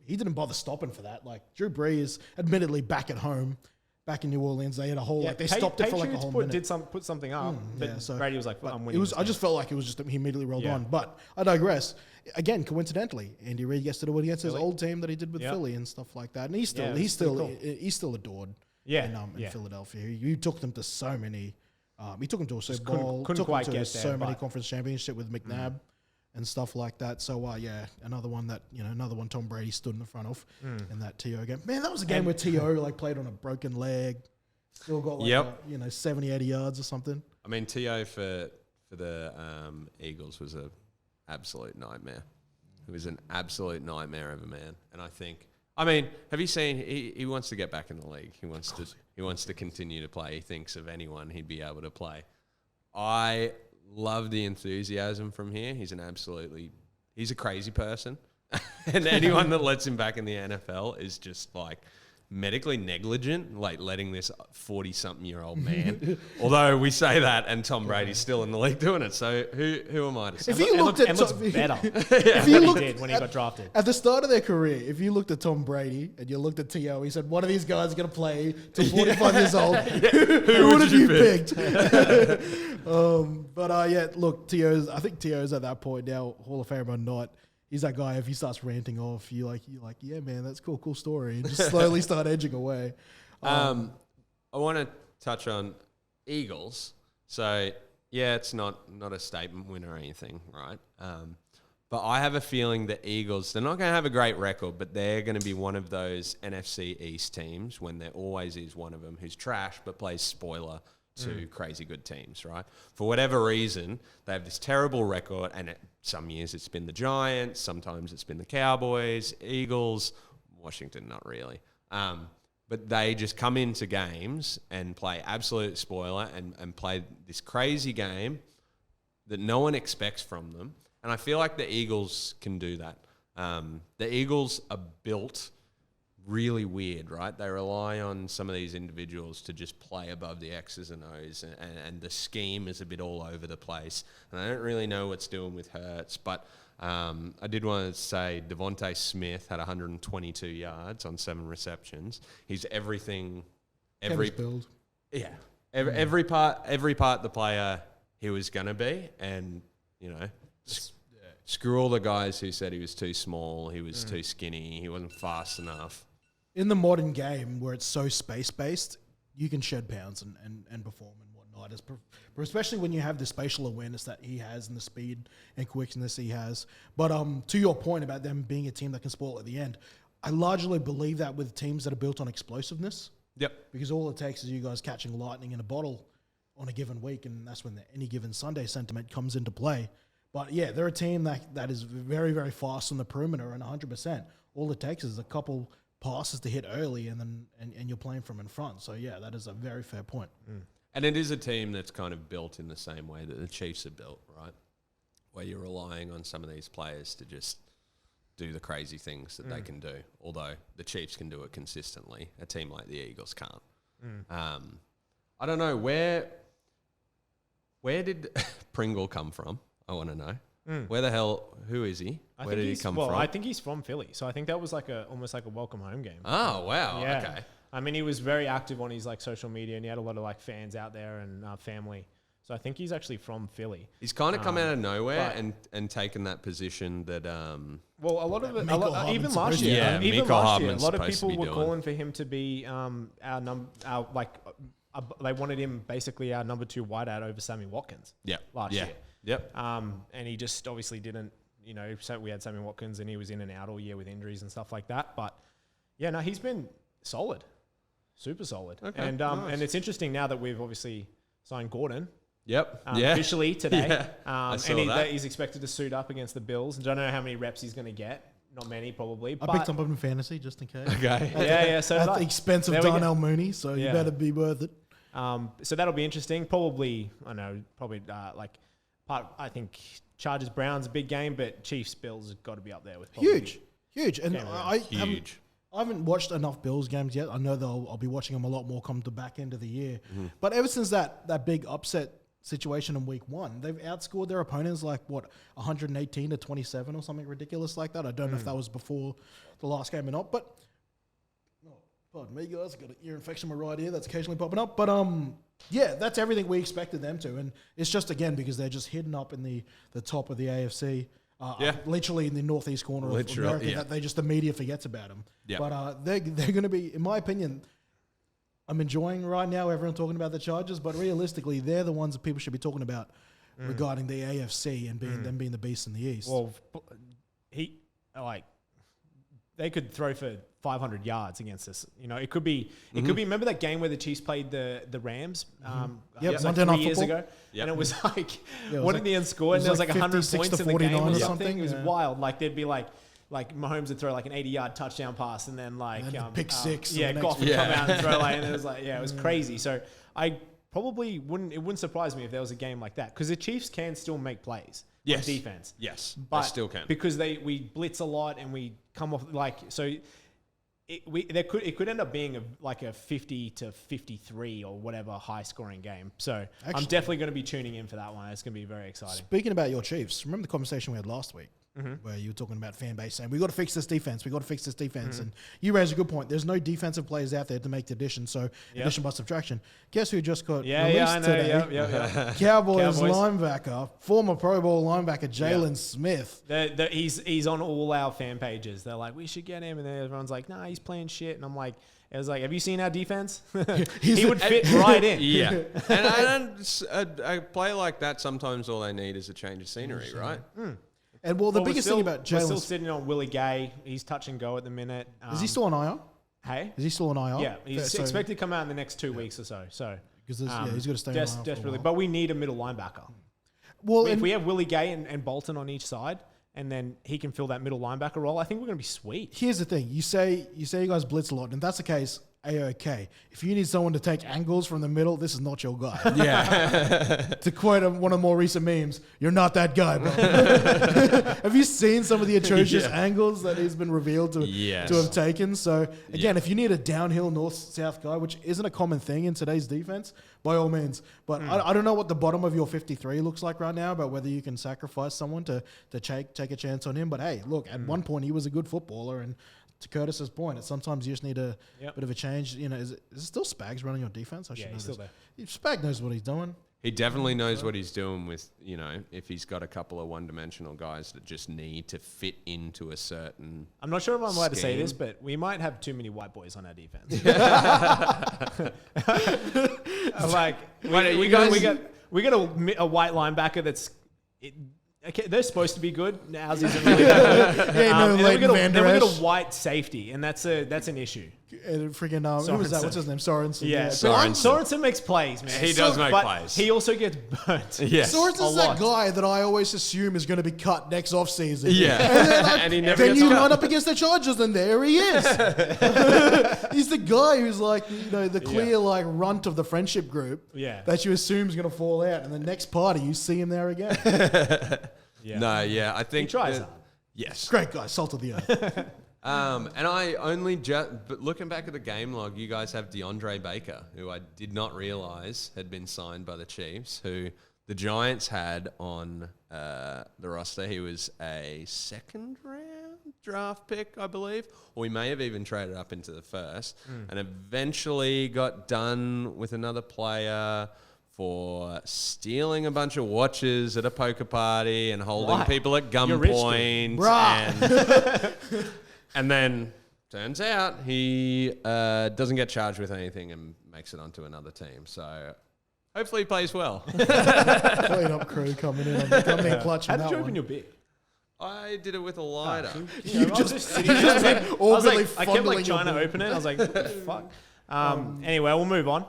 Speaker 3: he didn't bother stopping for that. Drew Brees, admittedly back at home. Back in New Orleans, they had a whole they stopped it for a whole minute.
Speaker 1: Put something up, but Brady was like, "I'm winning."
Speaker 3: I just felt like it was just he immediately rolled on. But I digress. Again, coincidentally, Andy Reid gets to do it against his old team that he did with Philly and stuff like that, and he's still adored. In Philadelphia, you took them to so many. He took them to a Super Bowl.
Speaker 1: Couldn't quite get there.
Speaker 3: So many conference championship with McNabb. And stuff like that. So, another one Tom Brady stood in the front of in that T.O. game. Man, that was a game where T.O. played on a broken leg. Still got 70, 80 yards or something.
Speaker 2: I mean, T.O. for the Eagles was an absolute nightmare. It was an absolute nightmare of a man. And have you seen, he wants to get back in the league. He wants to continue to play. He thinks of anyone he'd be able to play. I love the enthusiasm from here. He's a crazy person. And anyone that lets him back in the NFL is just medically negligent, letting this 40-something-year-old man. Although we say that, and Tom Brady's still in the league doing it. So who am I to say?
Speaker 3: If you looked at
Speaker 1: looks better than he did when he got drafted.
Speaker 3: At the start of their career, if you looked at Tom Brady and you looked at T.O., he said, one of these guys is going to play till 45 years old. Who would have you picked? Look, I think T.O.'s at that point now, Hall of Famer or not. He's that guy, if he starts ranting off, you're like, yeah, man, that's cool story. And just slowly start edging away.
Speaker 2: I want to touch on Eagles. So, it's not a statement win or anything, right? But I have a feeling the Eagles, they're not going to have a great record, but they're going to be one of those NFC East teams when there always is one of them who's trash but plays spoiler to crazy good teams, right? For whatever reason, they have this terrible record, and some years it's been the Giants, sometimes it's been the Cowboys, Eagles, Washington, not really. But they just come into games and play absolute spoiler and play this crazy game that no one expects from them. And I feel like the Eagles can do that. The Eagles are built really weird, right? They rely on some of these individuals to just play above the X's and O's, and the scheme is a bit all over the place. And I don't really know what's doing with Hurts, but I did want to say Devontae Smith had 122 yards on 7 receptions. He's everything, every
Speaker 3: build.
Speaker 2: Yeah, every part the player he was gonna be, and screw all the guys who said he was too small, he was too skinny, he wasn't fast enough.
Speaker 3: In the modern game where it's so space-based, you can shed pounds and perform and whatnot. Especially when you have the spatial awareness that he has and the speed and quickness he has. But to your point about them being a team that can spoil at the end, I largely believe that with teams that are built on explosiveness.
Speaker 2: Yep.
Speaker 3: Because all it takes is you guys catching lightning in a bottle on a given week, and that's when the any given Sunday sentiment comes into play. But yeah, they're a team that is very, very fast on the perimeter and 100%. All it takes is a couple passes to hit early, and you're playing from in front. So yeah, that is a very fair point.
Speaker 2: And it is a team that's kind of built in the same way that the Chiefs are built, right? Where you're relying on some of these players to just do the crazy things that they can do. Although the Chiefs can do it consistently, a team like the Eagles can't. I don't know, where did Pringle come from? I want to know. Where the hell? Who is he? Where did he come from?
Speaker 1: I think he's from Philly, so I think that was almost like a welcome home game.
Speaker 2: Oh wow!
Speaker 1: Yeah.
Speaker 2: Okay.
Speaker 1: I mean, he was very active on his social media, and he had a lot of fans out there and family. So I think he's actually from Philly.
Speaker 2: He's kind of come out of nowhere and taken that position that.
Speaker 1: Well, a lot of it, even last
Speaker 2: year,
Speaker 1: a lot of people were
Speaker 2: doing.
Speaker 1: calling for him to be they wanted him basically our number 2 wideout over Sammy Watkins.
Speaker 2: Yeah.
Speaker 1: Last year.
Speaker 2: Yep.
Speaker 1: And he just obviously didn't you know, so we had Sammy Watkins and he was in and out all year with injuries and stuff like that. But yeah, no, he's been solid, super solid.
Speaker 2: Okay,
Speaker 1: And
Speaker 2: nice.
Speaker 1: and it's interesting now that we've obviously signed Gordon.
Speaker 2: Yep.
Speaker 1: Officially today.
Speaker 2: Yeah. I saw that.
Speaker 1: He's expected to suit up against the Bills. I don't know how many reps he's going to get. Not many, probably.
Speaker 3: I picked him up in fantasy just in case.
Speaker 2: Okay.
Speaker 1: Yeah. So
Speaker 3: At the expense of
Speaker 1: there we go.
Speaker 3: Darnell Mooney, so you better be worth it.
Speaker 1: So that'll be interesting. Probably, I think Chargers Browns a big game, but Chiefs Bills has got to be up there with probably
Speaker 3: Huge. And
Speaker 2: Huge.
Speaker 3: I haven't watched enough Bills games yet. I know I'll be watching them a lot more come the back end of the year. But ever since that big upset situation in week 1, they've outscored their opponents 118 to 27 or something ridiculous like that. I don't know if that was before the last game or not, but pardon me guys, I've got an ear infection in my right ear that's occasionally popping up. But yeah, that's everything we expected them to. And it's just, again, because they're just hidden up in the top of the AFC. Literally in the northeast corner of America, that the media forgets about them. Yeah. But they're going to be, in my opinion, I'm enjoying right now everyone talking about the Chargers, but realistically, they're the ones that people should be talking about regarding the AFC and them being the beast in the East.
Speaker 1: Well, they could throw for 500 yards against us. You know, it could be. Remember that game where the Chiefs played the Rams?
Speaker 3: Yep,
Speaker 1: it was 3 years ago, and it was what did the end score? And there was 100 points in the game or something. It was wild. There'd be like Mahomes would throw an 80-yard touchdown pass, and then
Speaker 3: pick six.
Speaker 1: Goff would come out and throw and it was it was crazy. So I probably wouldn't surprise me if there was a game like that, because the Chiefs can still make plays. On defense.
Speaker 2: Yes,
Speaker 1: but
Speaker 2: they still can,
Speaker 1: because we blitz a lot and we come off so. It could end up being a 50 to 53 or whatever high scoring game. So I'm definitely going to be tuning in for that one. It's going to be very exciting.
Speaker 3: Speaking about your Chiefs, remember the conversation we had last week where you were talking about fan base saying, we got to fix this defense. And you raised a good point. There's no defensive players out there to make the addition. So addition by subtraction. Guess who just got released today?
Speaker 1: Yeah.
Speaker 3: Cowboys linebacker, former Pro Bowl linebacker Jalen Smith.
Speaker 1: He's on all our fan pages. They're like, we should get him. And then everyone's like, nah, he's playing shit. And I'm like, I was like, have you seen our defense? He would fit right in.
Speaker 2: Yeah. And a play like that, sometimes all they need is a change of scenery, right?
Speaker 3: And the biggest thing about Jalen...
Speaker 1: We're still sitting on Willie Gay. He's touch and go at the minute.
Speaker 3: Is he still on IR?
Speaker 1: Hey?
Speaker 3: Is he still on IR?
Speaker 1: Yeah. He's expected to come out in the next 2 weeks or so.
Speaker 3: Because he's got to stay on IR
Speaker 1: desperately. But we need a middle linebacker.
Speaker 3: Well,
Speaker 1: if we have Willie Gay and Bolton on each side, and then he can fill that middle linebacker role, I think we're going to be sweet.
Speaker 3: Here's the thing. You say you guys blitz a lot, and if that's the case, A-OK. If you need someone to take angles from the middle, this is not your guy.
Speaker 2: Yeah.
Speaker 3: To quote one of the more recent memes, you're not that guy, bro. Have you seen some of the atrocious angles that he's been revealed to have taken? So, again, if you need a downhill north-south guy, which isn't a common thing in today's defense, by all means. But I don't know what the bottom of your 53 looks like right now, about whether you can sacrifice someone to take a chance on him. But, hey, look, at one point he was a good footballer, and to Curtis's point, sometimes you just need a bit of a change. You know, is it still Spags running your defense?
Speaker 1: He's still there.
Speaker 3: Spag knows what he's doing.
Speaker 2: He definitely knows what he's doing with, if he's got a couple of one-dimensional guys that just need to fit into a certain
Speaker 1: I'm not sure if I'm allowed to say this, but we might have too many white boys on our defense. We got a white linebacker that's... Okay, they're supposed to be good. Ours isn't really that good. Then we got a white safety, and that's an issue.
Speaker 3: Freaking who was that? What's his name? Sorensen.
Speaker 1: Yeah, Sorensen makes plays, man.
Speaker 2: He does make plays.
Speaker 1: He also gets burnt.
Speaker 2: Yes.
Speaker 3: Sorensen's that guy that I always assume is going to be cut next off season.
Speaker 2: Yeah,
Speaker 3: and he never gets cut. Line up against the Chargers, and there he is. He's the guy who's the clear runt of the friendship group.
Speaker 1: Yeah.
Speaker 3: That you assume is going to fall out, and the next party you see him there again.
Speaker 2: I think
Speaker 1: he tries hard.
Speaker 2: Yes,
Speaker 3: great guy, salt of the earth.
Speaker 2: And I only but looking back at the game log, you guys have DeAndre Baker, who I did not realize had been signed by the Chiefs, who the Giants had on the roster. He was a second-round draft pick, I believe, or we may have even traded up into the first, and eventually got done with another player for stealing a bunch of watches at a poker party and holding people at gunpoint. And then turns out he doesn't get charged with anything and makes it onto another team. So hopefully he plays well.
Speaker 3: Clean up crew coming in. Coming in clutch.
Speaker 1: How did you open your beer?
Speaker 2: I did it with a lighter.
Speaker 3: You just
Speaker 1: I was
Speaker 3: awkwardly
Speaker 1: like, I kept
Speaker 3: fondling
Speaker 1: like trying to
Speaker 3: your
Speaker 1: open it. I was like, what the fuck? Anyway, we'll move on.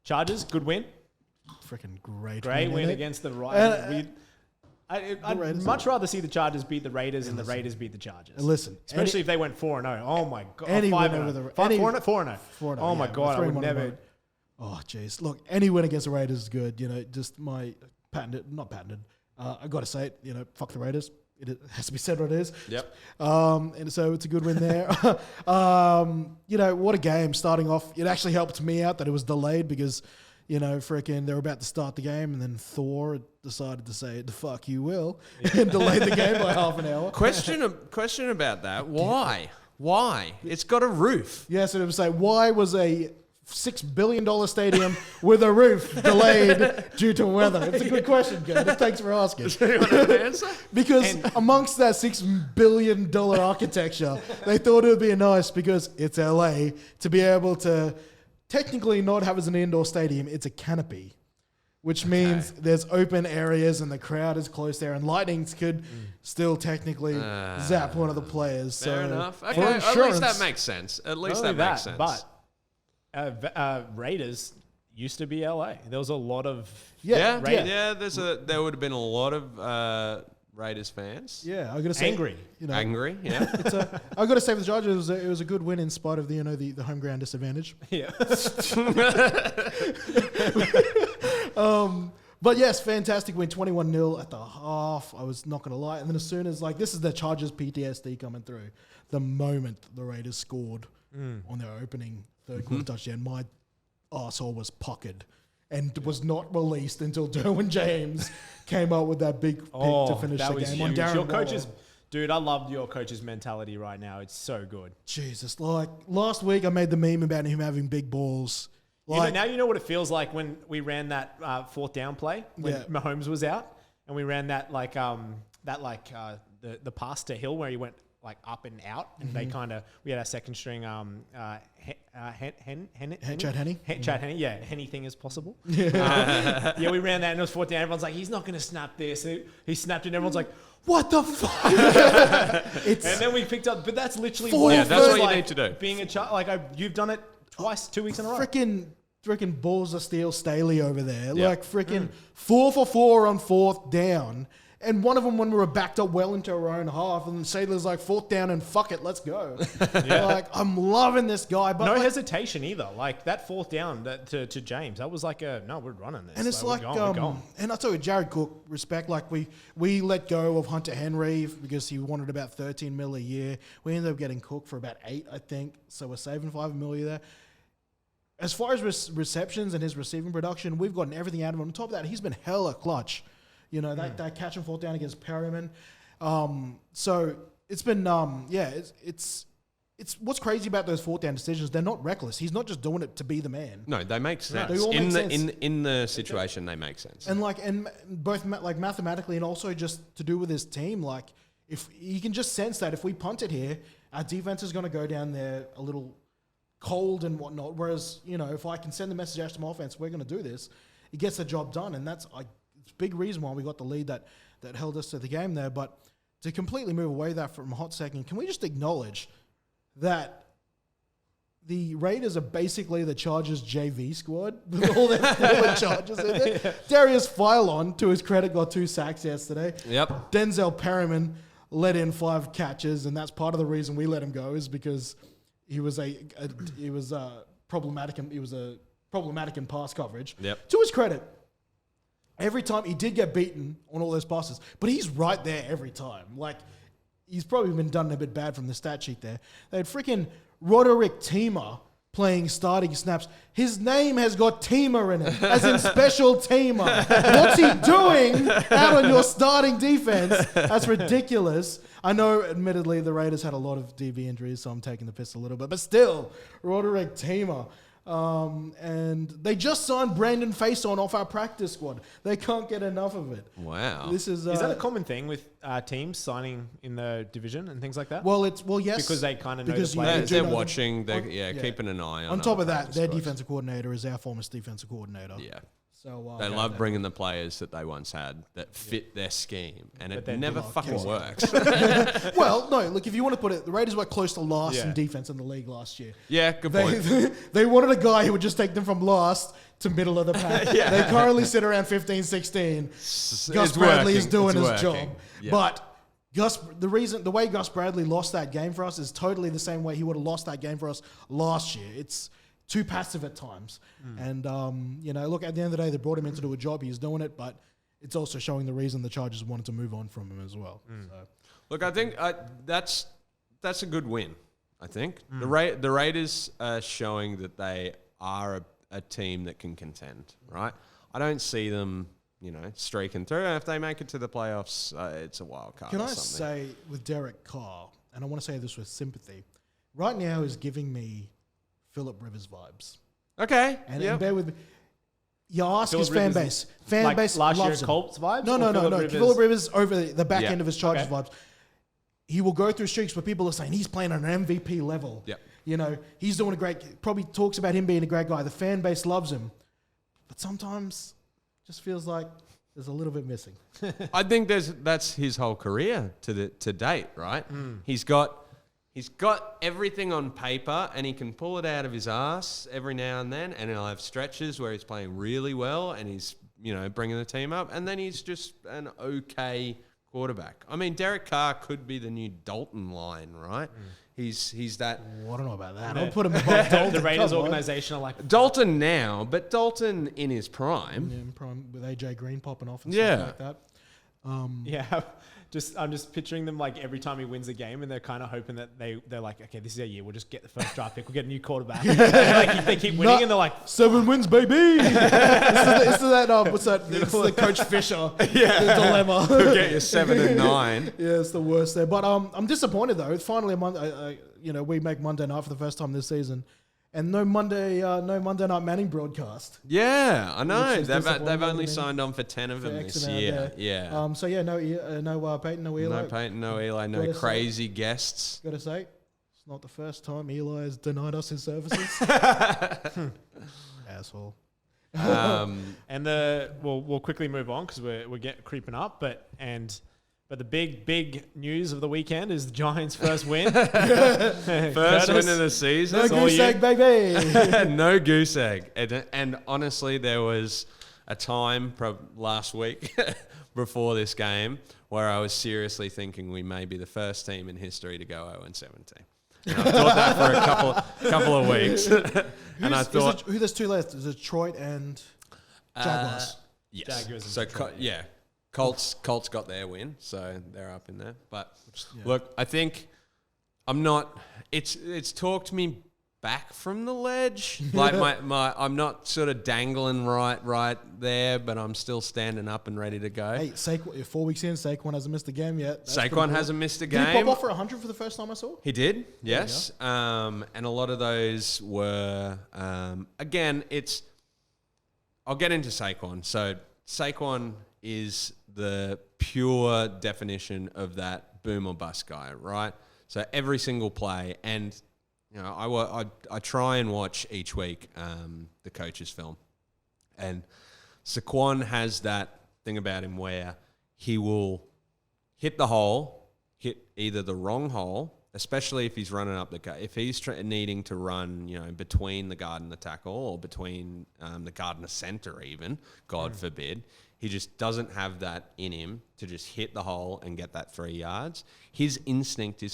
Speaker 1: Chargers, good win.
Speaker 3: freaking great.
Speaker 1: Great win
Speaker 3: innit?
Speaker 1: against the Raiders. I'd
Speaker 3: Raiders
Speaker 1: much rather see the Chargers beat the Raiders than the Raiders beat the Chargers.
Speaker 3: Listen,
Speaker 1: Especially if they went 4-0. Oh my God.
Speaker 3: Any
Speaker 1: 5-0.
Speaker 3: win over the-
Speaker 1: 4-0.
Speaker 3: 4-0,
Speaker 1: Oh my
Speaker 3: yeah,
Speaker 1: God. I would
Speaker 3: 3-1
Speaker 1: never.
Speaker 3: remote. Oh jeez, look, any win against the Raiders is good. You know, just my not patented. I got to say it. You know, fuck the Raiders. It has to be said what it is.
Speaker 2: Yep.
Speaker 3: And so it's a good win there. You know, what a game starting off. It actually helped me out that it was delayed because, you know, freaking they were about to start the game and then Thor decided to say, the fuck you will, and delayed the game by half an hour.
Speaker 2: Question about that. Why? Why? It's got a roof.
Speaker 3: Yes, and it was like, why was a $6 billion stadium with a roof delayed due to weather? It's a good question, Gavin. Thanks for asking.
Speaker 2: Does anyone have an answer?
Speaker 3: Because amongst that $6 billion architecture, they thought it would be nice because it's LA to be able to technically not have as an indoor stadium. It's a canopy, which means there's open areas and the crowd is close there, and lightnings could still technically zap one of the players.
Speaker 2: Fair
Speaker 3: so
Speaker 2: enough.
Speaker 3: for
Speaker 2: Okay, at least
Speaker 3: insurance-
Speaker 2: that makes sense. At least
Speaker 1: Not
Speaker 2: that
Speaker 1: only
Speaker 2: makes sense.
Speaker 1: But Raiders used to be LA. There was a lot of
Speaker 2: yeah,
Speaker 1: Raiders.
Speaker 2: yeah. There would have been a lot of Raiders fans.
Speaker 3: Yeah, I got to say,
Speaker 1: Angry.
Speaker 3: You know,
Speaker 2: Angry, yeah.
Speaker 3: I got to say for the Chargers, it was a good win in spite of the the home ground disadvantage.
Speaker 1: Yeah.
Speaker 3: But yes, fantastic win, 21-0 at the half. I was not going to lie. And then as soon as, this is the Chargers PTSD coming through. The moment the Raiders scored on their opening third quarter touchdown, my arsehole was puckered and was not released until Derwin James came up with that big pick to finish the game on
Speaker 1: huge.
Speaker 3: Darren
Speaker 1: Your
Speaker 3: Waller.
Speaker 1: coaches, dude, I love your coach's mentality right now. It's so good.
Speaker 3: Jesus, last week I made the meme about him having big balls.
Speaker 1: Now you know what it feels like when we ran that fourth down play when Mahomes was out, and we ran that the pass to Hill where he went like up and out, and they we had our second string Chad Henne. Chad Henne, yeah, anything is possible. Yeah, we ran that and it was fourth down. Everyone's like, he's not going to snap this. He snapped it and everyone's like, what the fuck? And then we picked up, but that's literally
Speaker 2: that's what you need to do.
Speaker 1: Being a child, you've done it twice, 2 weeks in a row.
Speaker 3: Freaking balls of steel Staley over there. Like freaking 4 for 4 on fourth down. And one of them when we were backed up well into our own half, and Sadler's like, fourth down and fuck it, let's go. I'm loving this guy. But
Speaker 1: no hesitation either. Like that fourth down to James, that was like no, we're running this.
Speaker 3: And it's
Speaker 1: we're going.
Speaker 3: And I tell you, Jared Cook, respect, we let go of Hunter Henry because he wanted about 13 mil a year. We ended up getting Cook for about 8, I think. So we're saving 5 million there. As far as receptions and his receiving production, we've gotten everything out of him. On top of that, he's been hella clutch. You know, that catch and fourth down against Perryman. So it's been, it's what's crazy about those fourth down decisions. They're not reckless. He's not just doing it to be the man.
Speaker 2: No, they make sense.
Speaker 3: They all make sense.
Speaker 2: In the situation, they make sense.
Speaker 3: And both mathematically and also just to do with his team, if you can just sense that if we punt it here, our defense is going to go down there a little cold and whatnot. Whereas, you know, if I can send the message out to my offense, we're going to do this, it gets the job done. And that's a big reason why we got the lead that held us to the game there. But to completely move away that from a hot second, can we just acknowledge that the Raiders are basically the Chargers JV squad with all their Chargers in there? Yeah. Darius Philon, to his credit, got 2 sacks yesterday.
Speaker 2: Yep.
Speaker 3: Denzel Perryman let in 5 catches, and that's part of the reason we let him go is because he was problematic in pass coverage.
Speaker 2: Yep.
Speaker 3: To his credit, every time he did get beaten on all those passes, but he's right there every time. He's probably been done a bit bad from the stat sheet there. They had freaking Roderick Teamer playing starting snaps. His name has got Teamer in it, as in special teamer. What's he doing out on your starting defense? That's ridiculous. I know, admittedly, the Raiders had a lot of DB injuries, so I'm taking the piss a little bit. But still, Roderick Teamer. And they just signed Brandon Faison off our practice squad. They can't get enough of it.
Speaker 2: Wow.
Speaker 1: Is that a common thing with teams signing in the division and things like that?
Speaker 3: Yes.
Speaker 1: Because they kind of know the players.
Speaker 2: They're watching. They're keeping an eye on.
Speaker 3: On top of that, their defensive coordinator is our former defensive coordinator.
Speaker 2: Yeah.
Speaker 3: So
Speaker 2: They love bringing the players that they once had that fit their scheme, and
Speaker 1: But
Speaker 2: it
Speaker 1: then
Speaker 2: never
Speaker 1: Bullock
Speaker 2: fucking
Speaker 1: kills
Speaker 2: works.
Speaker 3: Well, no, look, if you want to put it, the Raiders were close to last in defense in the league last year.
Speaker 2: Yeah, good point.
Speaker 3: They wanted a guy who would just take them from last to middle of the pack. They currently sit around 15, 16. Gus Bradley is doing his job.
Speaker 2: Yeah.
Speaker 3: But the way Gus Bradley lost that game for us is totally the same way he would have lost that game for us last year. It's too passive at times. And, look, at the end of the day, they brought him in to do a job. He's doing it, but it's also showing the reason the Chargers wanted to move on from him as well. So.
Speaker 2: Look, I think that's a good win, I think. The Raiders are showing that they are a team that can contend, right? I don't see them, streaking through. And if they make it to the playoffs, it's a wild card
Speaker 3: Can
Speaker 2: or
Speaker 3: I
Speaker 2: something.
Speaker 3: say with Derek Carr, and I want to say this with sympathy, right now is giving me Phillip Rivers vibes.
Speaker 2: Okay.
Speaker 3: And bear with me. You ask
Speaker 1: Phillip
Speaker 3: his fan
Speaker 1: Rivers
Speaker 3: base. Fan base
Speaker 1: last year
Speaker 3: loves him.
Speaker 1: Colts vibes?
Speaker 3: No. Phillip Rivers over the back end of his Chargers
Speaker 2: Okay.
Speaker 3: vibes. He will go through streaks where people are saying he's playing on an MVP level.
Speaker 2: Yep.
Speaker 3: He's doing a great, probably talks about him being a great guy. The fan base loves him. But sometimes just feels like there's a little bit missing.
Speaker 2: I think that's his whole career to date, right? He's got everything on paper, and he can pull it out of his ass every now and then, and he'll have stretches where he's playing really well, and he's bringing the team up, and then he's just an okay quarterback. I mean, Derek Carr could be the new Dalton line, right? He's that.
Speaker 3: I don't know about that. I'll put him above Dalton.
Speaker 1: The Raiders organization are like
Speaker 2: Dalton now, but Dalton in his prime.
Speaker 3: In prime with AJ Green popping off and
Speaker 2: Yeah.
Speaker 3: stuff like that.
Speaker 1: Yeah, I'm just picturing them like every time he wins a game, and they're kind of hoping that they're like, okay, this is our year. We'll just get the first draft pick. We'll get a new quarterback. And they keep winning, and they're like
Speaker 3: 7 wins, baby. This is that. What's that? It's the Coach Fisher. The dilemma.
Speaker 2: He'll get you 7 and 9.
Speaker 3: Yeah, it's the worst there. But I'm disappointed though. It's finally a Monday. We make Monday night for the first time this season, and no Monday Night Manning broadcast.
Speaker 2: Yeah, I know.
Speaker 3: Which is
Speaker 2: They've
Speaker 3: disappointing.
Speaker 2: only signed on for 10 of them
Speaker 3: X
Speaker 2: this
Speaker 3: amount
Speaker 2: year.
Speaker 3: there.
Speaker 2: Yeah.
Speaker 3: No Peyton, no Eli.
Speaker 2: No Peyton, no Eli, no
Speaker 3: Gotta say-
Speaker 2: crazy guests.
Speaker 3: Gotta say, it's not the first time Eli has denied us his services. Asshole.
Speaker 1: and we'll quickly move on because we're creeping up, but the big news of the weekend is the Giants' first win.
Speaker 2: First win of the season.
Speaker 3: No goose egg, baby.
Speaker 2: No goose egg. And honestly, there was a time last week before this game where I was seriously thinking we may be the first team in history to go 0-17. And I thought that for a couple of weeks. And I thought...
Speaker 3: who there's two left? Is it Detroit and Jaguars?
Speaker 2: Yes.
Speaker 1: Jaguars and
Speaker 2: So,
Speaker 1: Detroit,
Speaker 2: Colts got their win, so they're up in there. But look, I think I'm not. It's talked me back from the ledge. Like I'm not sort of dangling right there, but I'm still standing up and ready to go.
Speaker 3: Hey, 4 weeks in, Saquon hasn't missed a game yet. That's pretty
Speaker 2: Saquon
Speaker 3: cool.
Speaker 2: hasn't missed a
Speaker 3: Did he
Speaker 2: game.
Speaker 3: pop off for 100 for the first time I saw?
Speaker 2: He did, yes. And a lot of those were again. I'll get into Saquon. So Saquon is the pure definition of that boom or bust guy, right? So every single play, and I try and watch each week the coach's film, and Saquon has that thing about him where he will hit the hole, hit either the wrong hole, especially if he's running up the gut. If he's needing to run, between the guard and the tackle, or between the guard and the center, even God forbid. He just doesn't have that in him to just hit the hole and get that 3 yards. His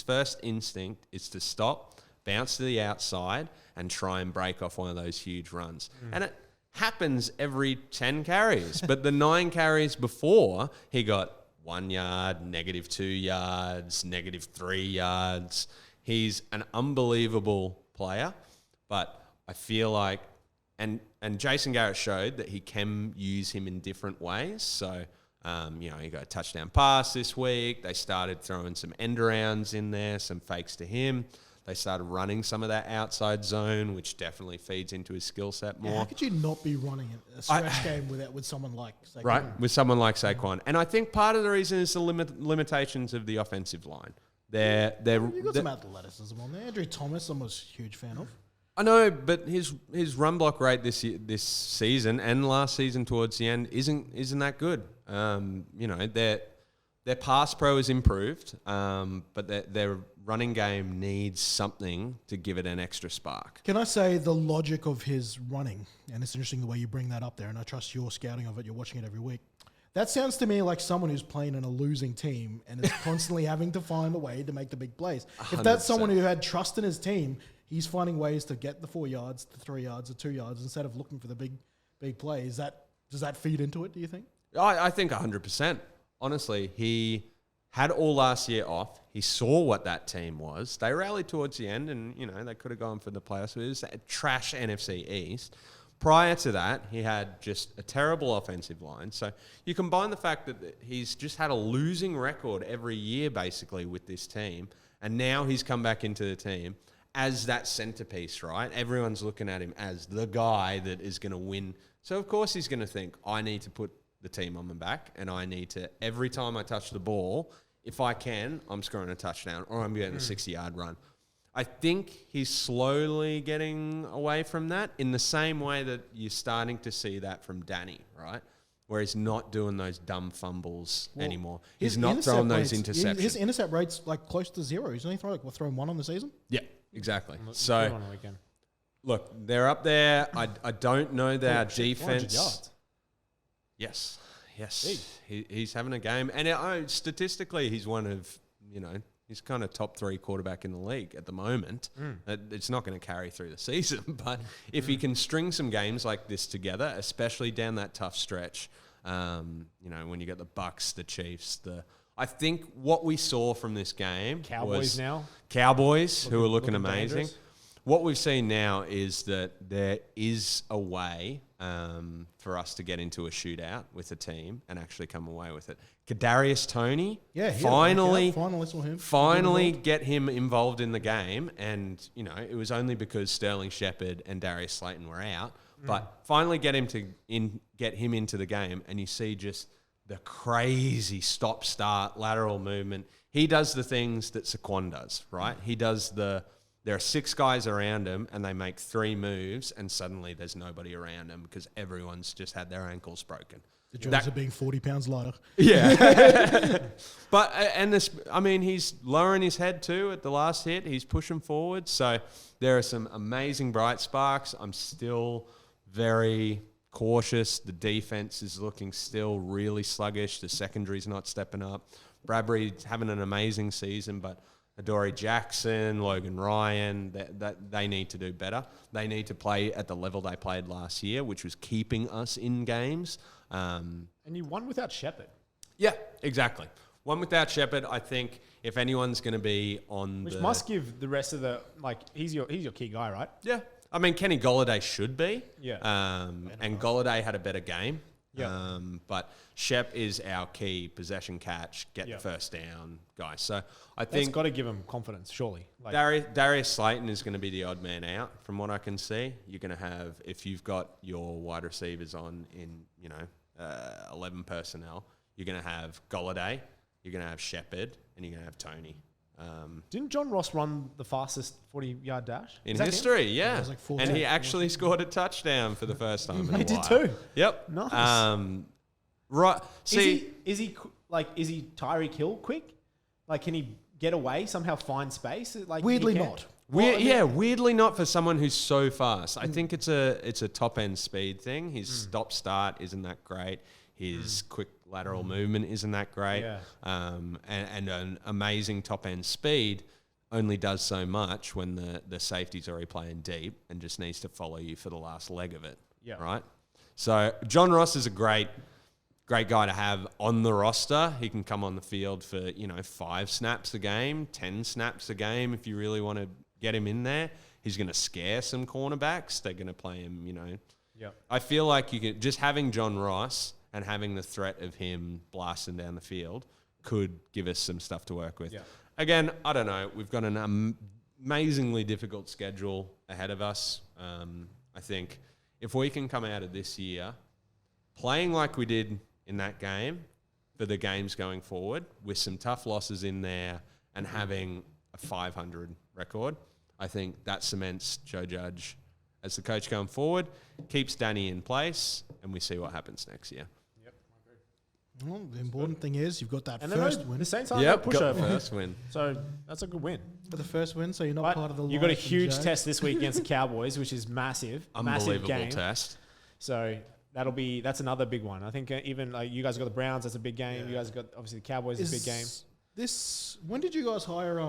Speaker 2: first instinct is to stop, bounce to the outside, and try and break off one of those huge runs. And it happens every 10 carries. But the 9 carries before, he got 1 yard, -2 yards, -3 yards. He's an unbelievable player, but I feel like... And Jason Garrett showed that he can use him in different ways. So, he got a touchdown pass this week. They started throwing some end arounds in there, some fakes to him. They started running some of that outside zone, which definitely feeds into his skill set more.
Speaker 3: Yeah, how could you not be running a stretch game with someone like Saquon?
Speaker 2: Right, with someone like Saquon. And I think part of the reason is the limitations of the offensive line.
Speaker 3: You got some athleticism on there. Andrew Thomas, I'm a huge fan of.
Speaker 2: I know, but his run block rate this season and last season towards the end isn't that good. Their pass pro has improved, but their running game needs something to give it an extra spark.
Speaker 3: Can I say the logic of his running, and it's interesting the way you bring that up there, and I trust your scouting of it, you're watching it every week. That sounds to me like someone who's playing in a losing team and is constantly having to find a way to make the big plays. 100%. If that's someone who had trust in his team, he's finding ways to get the 4 yards, the 3 yards, the 2 yards instead of looking for the big play. Does that feed into it, do you think?
Speaker 2: I think 100%. Honestly, he had all last year off. He saw what that team was. They rallied towards the end and, they could have gone for the playoffs. It was a trash NFC East. Prior to that, he had just a terrible offensive line. So you combine the fact that he's just had a losing record every year, basically, with this team, and now he's come back into the team as that centerpiece, right? Everyone's looking at him as the guy that is going to win. So, of course, he's going to think, I need to put the team on my back, and I need to, every time I touch the ball, if I can, I'm scoring a touchdown or I'm getting a 60-yard run. I think he's slowly getting away from that in the same way that you're starting to see that from Danny, right? Where he's not doing those dumb fumbles anymore. He's not throwing those interceptions.
Speaker 3: His intercept rate's like close to zero. He's only throwing one on the season?
Speaker 2: Yeah, exactly. So, look, they're up there. I don't know their defense. Yes. He's having a game. And statistically, he's one of, he's kind of top 3 quarterback in the league at the moment. It's not going to carry through the season, but if he can string some games like this together, especially down that tough stretch, when you got the Bucks, the Chiefs, I think what we saw from this game
Speaker 1: Cowboys
Speaker 2: who are looking amazing. Dangerous. What we've seen now is that there is a way for us to get into a shootout with a team and actually come away with it. Kadarius Toney, finally get him involved in the game. And, it was only because Sterling Shepard and Darius Slayton were out. But finally get him into the game, and you see just the crazy stop-start, lateral movement. He does the things that Saquon does, right? He does there are 6 guys around him, and they make 3 moves, and suddenly there's nobody around him because everyone's just had their ankles broken.
Speaker 3: The joys of being 40 pounds lighter.
Speaker 2: Yeah. He's lowering his head too at the last hit. He's pushing forward. So there are some amazing bright sparks. I'm still very cautious. The defense is looking still really sluggish. The secondary's not stepping up. Bradbury's having an amazing season, but Adoree Jackson, Logan Ryan, they need to do better. They need to play at the level they played last year, which was keeping us in games.
Speaker 1: And you won without Shepard.
Speaker 2: Yeah, exactly. One without Shepard, I think if anyone's going to be on
Speaker 1: Which must give the rest of he's your key guy, right?
Speaker 2: Yeah. I mean, Kenny Golladay should be.
Speaker 1: Yeah.
Speaker 2: And Golladay had a better game.
Speaker 1: Yeah.
Speaker 2: But Shep is our key possession catch, get the first down guy. So I think
Speaker 1: that's got to give him confidence, surely.
Speaker 2: Darius Slayton is going to be the odd man out from what I can see. You're going to have, if you've got your wide receivers on in 11 personnel, you're going to have Golladay, you're going to have Shepard, and you're going to have Toney.
Speaker 1: Didn't John Ross run the fastest 40-yard dash?
Speaker 2: In history, yeah.
Speaker 3: Like
Speaker 2: and he actually scored a touchdown for the first time in a while.
Speaker 1: He did too.
Speaker 2: Yep.
Speaker 1: Nice.
Speaker 2: Right. See,
Speaker 1: is he Tyreek Hill quick? Like, can he get away, somehow find space? Like,
Speaker 3: weirdly not.
Speaker 2: Weirdly not for someone who's so fast. I think it's a top-end speed thing. His stop-start isn't that great. His quick lateral movement isn't that great.
Speaker 1: Yeah.
Speaker 2: And an amazing top-end speed only does so much when the safety's already playing deep and just needs to follow you for the last leg of it.
Speaker 1: Yeah.
Speaker 2: Right? So John Ross is a great guy to have on the roster. He can come on the field for, 5 snaps a game, 10 snaps a game if you really want to get him in there. He's going to scare some cornerbacks. They're going to play him,
Speaker 1: Yeah.
Speaker 2: I feel like just having John Ross and having the threat of him blasting down the field could give us some stuff to work with.
Speaker 1: Yeah.
Speaker 2: Again, I don't know. We've got an amazingly difficult schedule ahead of us. I think if we can come out of this year playing like we did in that game for the games going forward with some tough losses in there and having a 500 record, I think that cements Joe Judge as the coach going forward, keeps Danny in place, and we see what happens next year.
Speaker 3: Well, the important thing is you've got that
Speaker 1: And
Speaker 3: first win.
Speaker 1: The Saints are
Speaker 2: Yep,
Speaker 1: no
Speaker 2: got
Speaker 1: pushover.
Speaker 2: the first win.
Speaker 1: So that's a good win.
Speaker 3: For the first win, so you're not
Speaker 1: But
Speaker 3: part of the
Speaker 1: you've got a
Speaker 3: Lions and
Speaker 1: huge
Speaker 3: Jags.
Speaker 1: test this week against the Cowboys, which is massive. Massive
Speaker 2: Unbelievable
Speaker 1: game.
Speaker 2: test.
Speaker 1: So that's another big one. I think even like you guys got the Browns, that's a big game. You guys got obviously the Cowboys, is a big game.
Speaker 3: When did you guys hire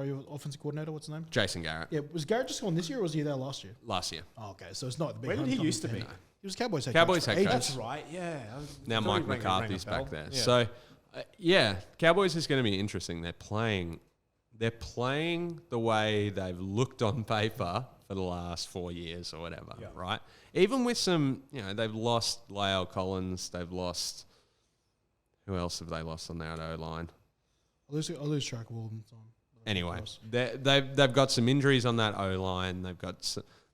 Speaker 3: your offensive coordinator, what's his name?
Speaker 2: Jason Garrett.
Speaker 3: Yeah, was Garrett just gone this year or was he there last year?
Speaker 2: Last year.
Speaker 3: Oh, okay, so it's not the big
Speaker 1: Where did he
Speaker 3: homecoming
Speaker 1: used to
Speaker 3: thing.
Speaker 1: be?
Speaker 3: He was Cowboys head
Speaker 2: Cowboys
Speaker 3: coach.
Speaker 2: head
Speaker 3: for
Speaker 2: coach.
Speaker 3: ages.
Speaker 1: That's right, yeah.
Speaker 2: Now
Speaker 1: Thought
Speaker 2: Mike
Speaker 1: he rang a
Speaker 2: McCarthy's
Speaker 1: bell.
Speaker 2: back there.
Speaker 1: Yeah.
Speaker 2: So, Cowboys is going to be interesting. They're playing the way they've looked on paper for the last 4 years or whatever, right? Even with some, they've lost Lyle Collins. They've lost, who else have they lost on that O-line?
Speaker 3: I lose track of all of them.
Speaker 2: Anyway, they've got some injuries on that O-line.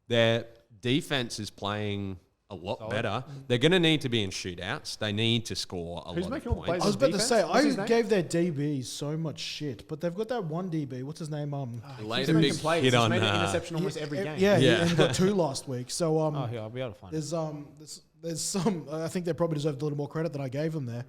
Speaker 2: Their defense is playing a lot better. They're going to need to be in shootouts. They need to score a
Speaker 1: Who's
Speaker 2: lot
Speaker 1: making
Speaker 2: of
Speaker 1: all the
Speaker 2: points.
Speaker 1: plays?
Speaker 3: I was about to
Speaker 1: Defense?
Speaker 3: say,
Speaker 1: What's his
Speaker 3: I
Speaker 1: name?
Speaker 3: gave their DB so much shit, but they've got that one DB. What's his name?
Speaker 2: Laid
Speaker 1: He's
Speaker 2: a
Speaker 1: making
Speaker 2: big
Speaker 1: plays.
Speaker 2: hit
Speaker 1: He's
Speaker 2: on
Speaker 1: made an interception almost every game.
Speaker 3: Yeah,
Speaker 2: Yeah.
Speaker 3: he got 2 last week. So
Speaker 1: Oh, yeah, I'll be able to find it.
Speaker 3: there's some. I think they probably deserved a little more credit than I gave them there.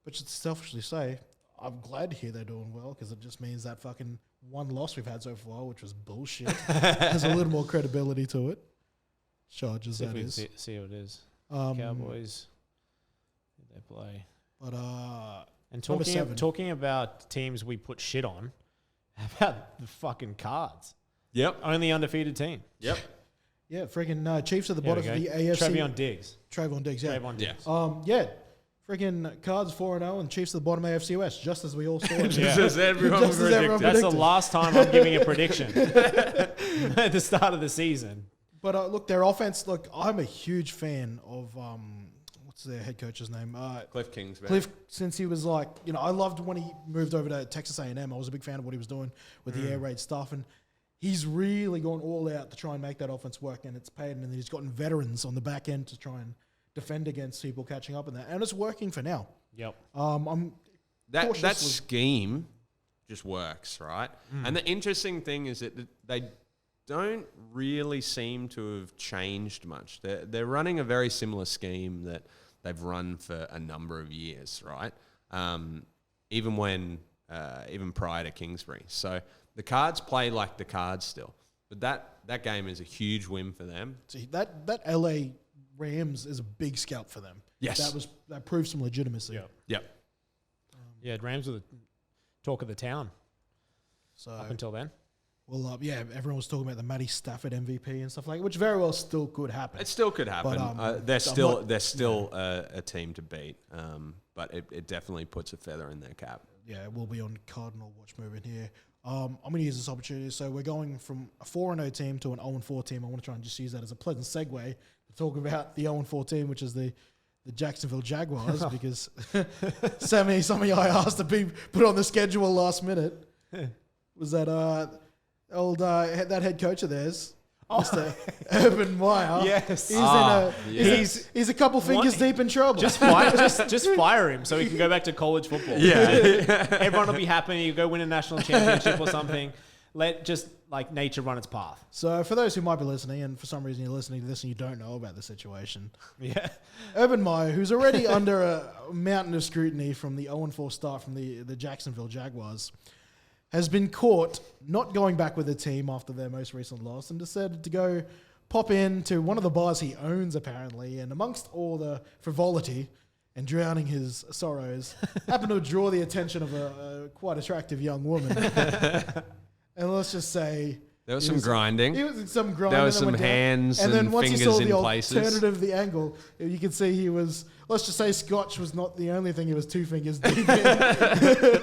Speaker 3: But to selfishly say, I'm glad to hear they're doing well because it just means that fucking one loss we've had so far, which was bullshit, has a little more credibility to it. Charges,
Speaker 1: See if
Speaker 3: that
Speaker 1: we can
Speaker 3: is.
Speaker 1: see what it is.
Speaker 3: Um,
Speaker 1: Cowboys. Who they play.
Speaker 3: But
Speaker 1: And
Speaker 3: number 7.
Speaker 1: talking about teams we put shit on, how about the fucking Cards?
Speaker 2: Yep.
Speaker 1: Only undefeated team.
Speaker 2: Yep.
Speaker 3: yeah, freaking Chiefs at the
Speaker 1: There
Speaker 3: bottom
Speaker 1: we
Speaker 3: of
Speaker 1: go.
Speaker 3: the AFC.
Speaker 1: Trayvon Diggs.
Speaker 3: Trayvon Diggs, yeah.
Speaker 1: Trayvon Diggs.
Speaker 3: Yeah, freaking Cards 4-0 and Chiefs at the bottom of AFC West, just as we all saw.
Speaker 1: Yeah.
Speaker 2: Just as everyone
Speaker 3: Just as everyone
Speaker 2: predicted.
Speaker 1: That's the
Speaker 3: predicted.
Speaker 1: last time I'm giving a prediction at the start of the season.
Speaker 3: But look, their offense. Look, I'm a huge fan of what's their head coach's name?
Speaker 2: Cliff Kingsbury.
Speaker 3: Cliff. Since he was like, I loved when he moved over to Texas A&M. I was a big fan of what he was doing with the air raid stuff, and he's really gone all out to try and make that offense work, and it's paid. And he's gotten veterans on the back end to try and defend against people catching up in that, and it's working for now.
Speaker 1: Yep.
Speaker 3: I'm
Speaker 2: That
Speaker 3: cautiously-
Speaker 2: scheme just works, right? And the interesting thing is that they don't really seem to have changed much. They're running a very similar scheme that they've run for a number of years, right? Even prior to Kingsbury. So the Cards play like the Cards still, but that game is a huge win for them.
Speaker 3: See, that LA Rams is a big scalp for them.
Speaker 2: Yes.
Speaker 3: That proved some legitimacy.
Speaker 2: Yep.
Speaker 1: Yeah, Rams were the talk of the town
Speaker 3: So
Speaker 1: up until then.
Speaker 3: well, everyone was talking about the Matty Stafford MVP and stuff like that, which very well still could happen.
Speaker 2: It still could happen.
Speaker 3: But,
Speaker 2: they're still a team to beat, but it definitely puts a feather in their cap.
Speaker 3: Yeah, we'll be on Cardinal Watch moving here. I'm going to use this opportunity. So we're going from a 4-0 team to an 0-4 team. I want to try and just use that as a pleasant segue to talk about the 0-4 team, which is the Jacksonville Jaguars, because Sammy, something I asked to be put on the schedule last minute was that that head coach of theirs, Mr. Urban Meyer.
Speaker 1: Yes.
Speaker 3: He's a couple fingers deep in trouble.
Speaker 1: Just fire him so he can go back to college football.
Speaker 2: Yeah.
Speaker 1: Everyone will be happy. You go win a national championship or something. Let just like nature run its path.
Speaker 3: So for those who might be listening, and for some reason you're listening to this and you don't know about the situation,
Speaker 1: Yeah.
Speaker 3: Urban Meyer, who's already under a mountain of scrutiny from the 0-4 start from the Jacksonville Jaguars, has been caught not going back with the team after their most recent loss and decided to go pop into one of the bars he owns, apparently, and amongst all the frivolity and drowning his sorrows, happened to draw the attention of a quite attractive young woman. And let's just say...
Speaker 2: There was some grinding.
Speaker 3: It was some grinding.
Speaker 2: There was some
Speaker 3: went down.
Speaker 2: hands
Speaker 3: and then
Speaker 2: and
Speaker 3: once you
Speaker 2: fingers
Speaker 3: saw
Speaker 2: in
Speaker 3: the
Speaker 2: places.
Speaker 3: alternative of the angle, you could see he was, let's just say Scotch was not the only thing he was 2 fingers deep in.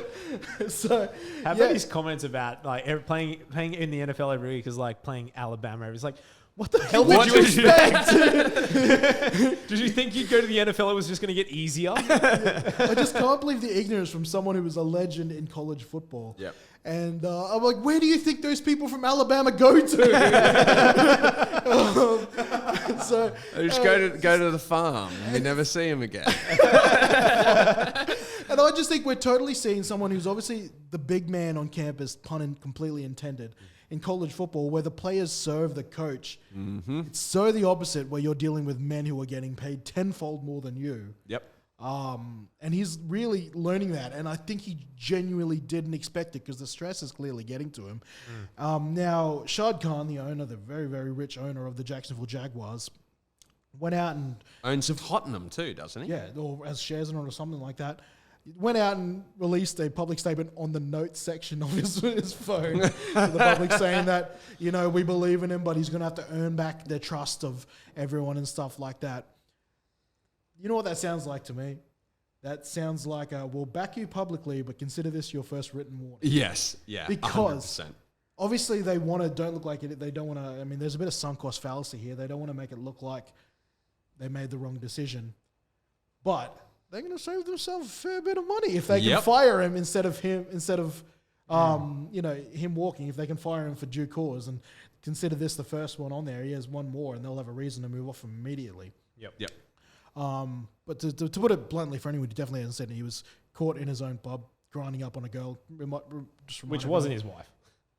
Speaker 3: So,
Speaker 1: How about his comments about like playing in the NFL every week is like playing Alabama? It's like, what the hell
Speaker 3: What
Speaker 1: did you
Speaker 3: did you
Speaker 1: expect? Did you think you'd go to the NFL? It was just going to get easier.
Speaker 3: I just can't believe the ignorance from someone who was a legend in college football.
Speaker 2: Yep.
Speaker 3: And I'm like, where do you think those people from Alabama go to?
Speaker 2: They just go to the farm. You never see him again.
Speaker 3: And I just think we're totally seeing someone who's obviously the big man on campus, pun completely intended, in college football, where the players serve the coach.
Speaker 2: Mm-hmm.
Speaker 3: It's so the opposite, where you're dealing with men who are getting paid tenfold more than you.
Speaker 2: Yep.
Speaker 3: And he's really learning that. And I think he genuinely didn't expect it because the stress is clearly getting to him. Now, Shad Khan, the owner, the very, very rich owner of the Jacksonville Jaguars, went out and...
Speaker 2: Owns of Tottenham too, doesn't he?
Speaker 3: Yeah, or has shares in it or something like that. Went out and released a public statement on the notes section of his phone to the public saying that, you know, we believe in him, but he's going to have to earn back the trust of everyone and stuff like that. You know what that sounds like to me? That sounds like, we'll back you publicly, but consider this your first written warning.
Speaker 2: Yes. Yeah.
Speaker 3: Because
Speaker 2: 100%.
Speaker 3: obviously they don't look like it. They don't want to, I mean, there's a bit of sunk cost fallacy here. They don't want to make it look like they made the wrong decision. But they're going to save themselves a fair bit of money if they can fire him instead of him walking, if they can fire him for due cause and consider this the first one on there. He has one more and they'll have a reason to move off him immediately.
Speaker 2: Yep.
Speaker 3: But to put it bluntly, for anyone who definitely hasn't said it, he was caught in his own pub grinding up on a girl.
Speaker 1: Which wasn't his wife.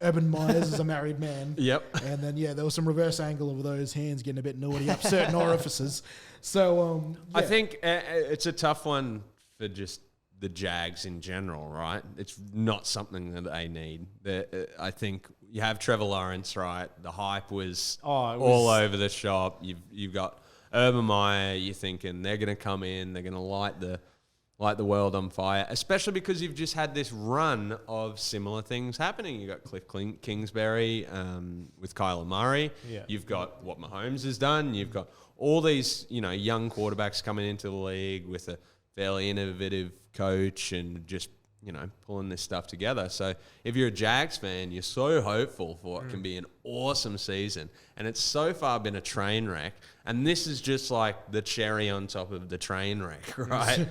Speaker 3: Urban Myers is a married man.
Speaker 2: Yep.
Speaker 3: And then, there was some reverse angle of those hands getting a bit naughty up certain orifices. So,
Speaker 2: I think it's a tough one for just the Jags in general, right? It's not something that they need. I think you have Trevor Lawrence, right? The hype was all over the shop. You've got Urban Meyer. You're thinking they're going to come in, they're going to light the world on fire, especially because you've just had this run of similar things happening. You've got Cliff Kingsbury with Kyler Murray. Yeah. You've got what Mahomes has done. You've got all these, young quarterbacks coming into the league with a fairly innovative coach and just, pulling this stuff together. So if you're a Jags fan, you're so hopeful for what can be an awesome season. And it's so far been a train wreck. And this is just like the cherry on top of the train wreck, right?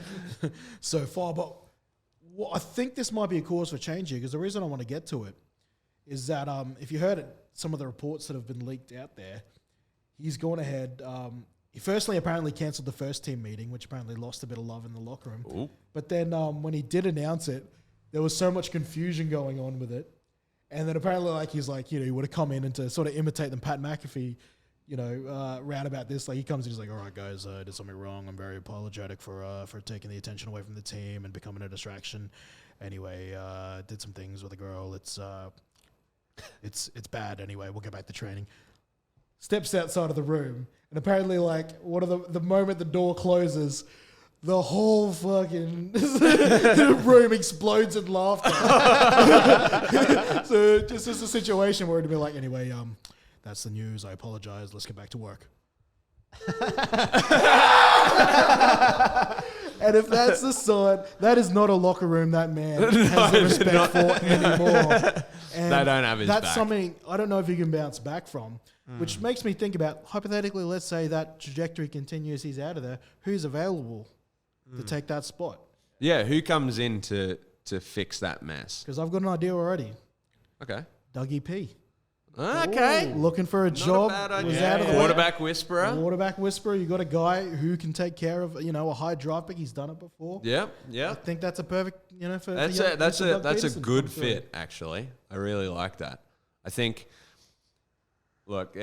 Speaker 3: So far. But I think this might be a cause for change here, because the reason I want to get to it is that if you heard some of the reports that have been leaked out there, he's gone ahead. He firstly apparently cancelled the first team meeting, which apparently lost a bit of love in the locker room.
Speaker 2: Ooh.
Speaker 3: But then when he did announce it, there was so much confusion going on with it. And then apparently he would have come in and to sort of imitate the Pat McAfee, round about this. Like he comes in, he's like, all right, guys, I did something wrong. I'm very apologetic for taking the attention away from the team and becoming a distraction. Anyway, did some things with a girl. It's bad anyway. We'll get back to training. Steps outside of the room, and apparently, the moment the door closes, the whole fucking room explodes in laughter. So just as a situation where it'd be like, anyway, that's the news. I apologize. Let's get back to work. And if that's the sign, that is not a locker room that man has the respect for anymore. And
Speaker 2: they don't have his
Speaker 3: that's
Speaker 2: back.
Speaker 3: Something I don't know if he can bounce back from, which makes me think about, hypothetically, let's say that trajectory continues, he's out of there, who's available to take that spot?
Speaker 2: Yeah, who comes in to fix that mess?
Speaker 3: Because I've got an idea already.
Speaker 2: Okay.
Speaker 3: Dougie P.
Speaker 2: Okay.
Speaker 3: Ooh, looking for a job.
Speaker 2: Not a bad idea.
Speaker 3: Was out of the
Speaker 2: Quarterback whisperer.
Speaker 3: Quarterback whisperer. You got a guy who can take care of, a high draft pick. He's done it before.
Speaker 2: Yeah.
Speaker 3: I think that's a perfect, for
Speaker 2: that's a good
Speaker 3: fit.
Speaker 2: fit, actually. I really like that. I think, look,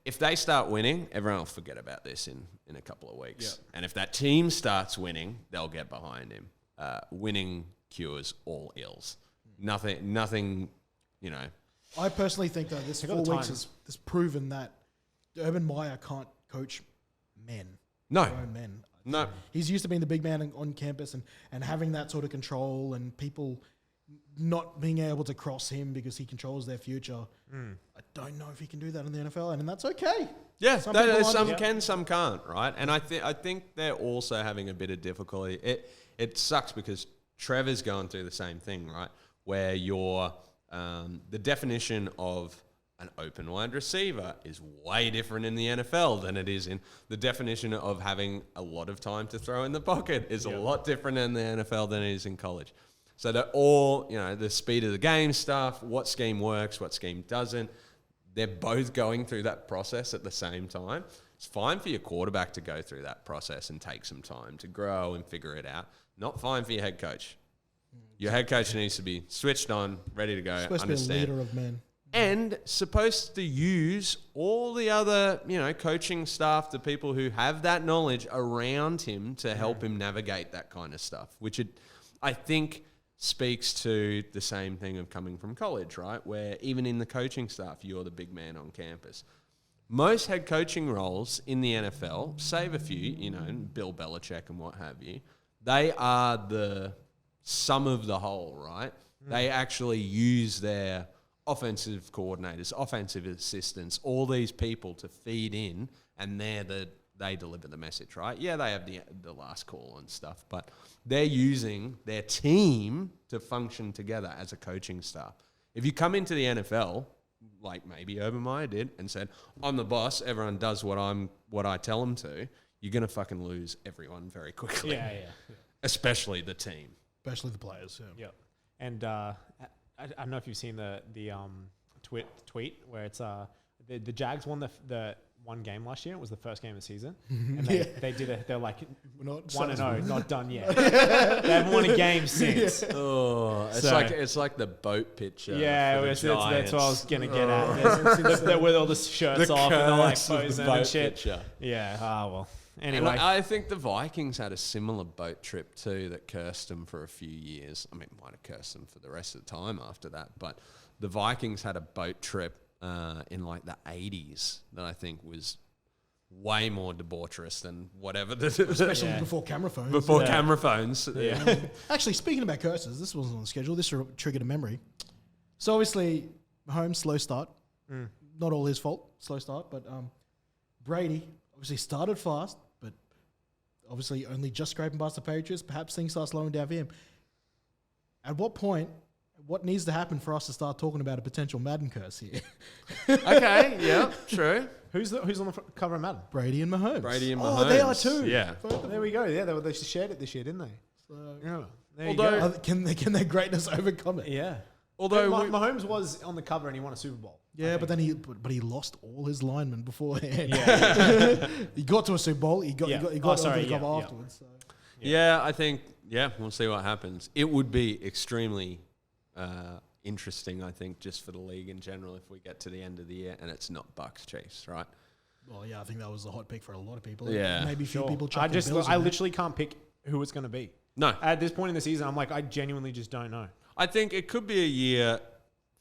Speaker 2: if they start winning, everyone will forget about this in a couple of weeks.
Speaker 3: Yep.
Speaker 2: And if that team starts winning, they'll get behind him. Winning cures all ills. Nothing,
Speaker 3: I personally think that this 4 weeks has proven that Urban Meyer can't coach men.
Speaker 2: No.
Speaker 3: Grown men.
Speaker 2: No.
Speaker 3: He's used to being the big man on campus and having that sort of control and people not being able to cross him because he controls their future. I don't know if he can do that in the NFL, and that's okay.
Speaker 2: Yeah, some
Speaker 3: can.
Speaker 2: can, some can't, right? And I think they're also having a bit of difficulty. It sucks because Trevor's going through the same thing, right? Where you're the definition of an open wide receiver is way different in the NFL than it is in the definition of having a lot of time to throw in the pocket is a lot different in the NFL than it is in college. So they're all, the speed of the game stuff, what scheme works, what scheme doesn't. They're both going through that process at the same time. It's fine for your quarterback to go through that process and take some time to grow and figure it out. Not fine for your head coach. Your head coach needs to be switched on, ready to go,
Speaker 3: Supposed
Speaker 2: understand.
Speaker 3: to be a leader of men.
Speaker 2: And supposed to use all the other, coaching staff, the people who have that knowledge around him to help him navigate that kind of stuff, which I think speaks to the same thing of coming from college, right? Where even in the coaching staff, you're the big man on campus. Most head coaching roles in the NFL, save a few, Bill Belichick and what have you, they are the sum of the whole, right? They actually use their offensive coordinators, offensive assistants, all these people to feed in, and they deliver the message, right? Yeah, they have the last call and stuff, but they're using their team to function together as a coaching staff. If you come into the NFL, like maybe Urban Meyer did, and said, I'm the boss, everyone does what I tell them to, you're going to fucking lose everyone very quickly.
Speaker 1: Yeah.
Speaker 2: Especially the team.
Speaker 3: Especially the players. Yeah.
Speaker 1: Yep. And I don't know if you've seen the tweet where it's the Jags won the one game last year. It was the first game of the season, and they're like
Speaker 3: We're not
Speaker 1: 1-0, not done yet. They haven't won a game since.
Speaker 2: Oh, it's like the boat picture.
Speaker 1: Yeah, that's what I was gonna get at. They're with all the shirts off and they're like posing and shit. Picture. Yeah. Well. Anyway,
Speaker 2: and I think the Vikings had a similar boat trip too that cursed them for a few years. I mean, it might have cursed them for the rest of the time after that. But the Vikings had a boat trip in like the 80s that I think was way more debaucherous than whatever.
Speaker 3: Especially before camera phones.
Speaker 2: Before camera phones. Yeah.
Speaker 3: Actually, speaking about curses, this wasn't on the schedule. This triggered a memory. So obviously, Mahomes, slow start. Not all his fault, slow start. But Brady obviously started fast, but obviously only just scraping past the Patriots. Perhaps things start slowing down for him. At what point, what needs to happen for us to start talking about a potential Madden curse here?
Speaker 2: Okay, yeah, true.
Speaker 1: who's on the cover of Madden?
Speaker 3: Brady and Mahomes.
Speaker 2: Oh,
Speaker 3: they are too.
Speaker 2: Yeah.
Speaker 1: There we go. Yeah, they shared it this year, didn't they?
Speaker 3: So,
Speaker 1: Yeah. There
Speaker 2: Although-
Speaker 1: you go.
Speaker 3: can their greatness overcome it?
Speaker 1: Yeah.
Speaker 2: Although
Speaker 1: Mahomes was on the cover and he won a Super Bowl.
Speaker 3: Yeah, but then he lost all his linemen beforehand.
Speaker 1: Yeah.
Speaker 3: He got to a Super Bowl. He got onto the cover
Speaker 1: yeah.
Speaker 3: afterwards. So.
Speaker 2: I think we'll see what happens. It would be extremely interesting, I think, just for the league in general if we get to the end of the year and it's not Bucks Chiefs, right?
Speaker 3: Well, yeah, I think that was a hot pick for a lot of people.
Speaker 2: Yeah.
Speaker 3: Maybe a few
Speaker 1: Sure.
Speaker 3: people.
Speaker 1: I literally can't pick who it's going to be.
Speaker 2: No.
Speaker 1: At this point in the season, I'm like, I genuinely just don't know.
Speaker 2: I think it could be a year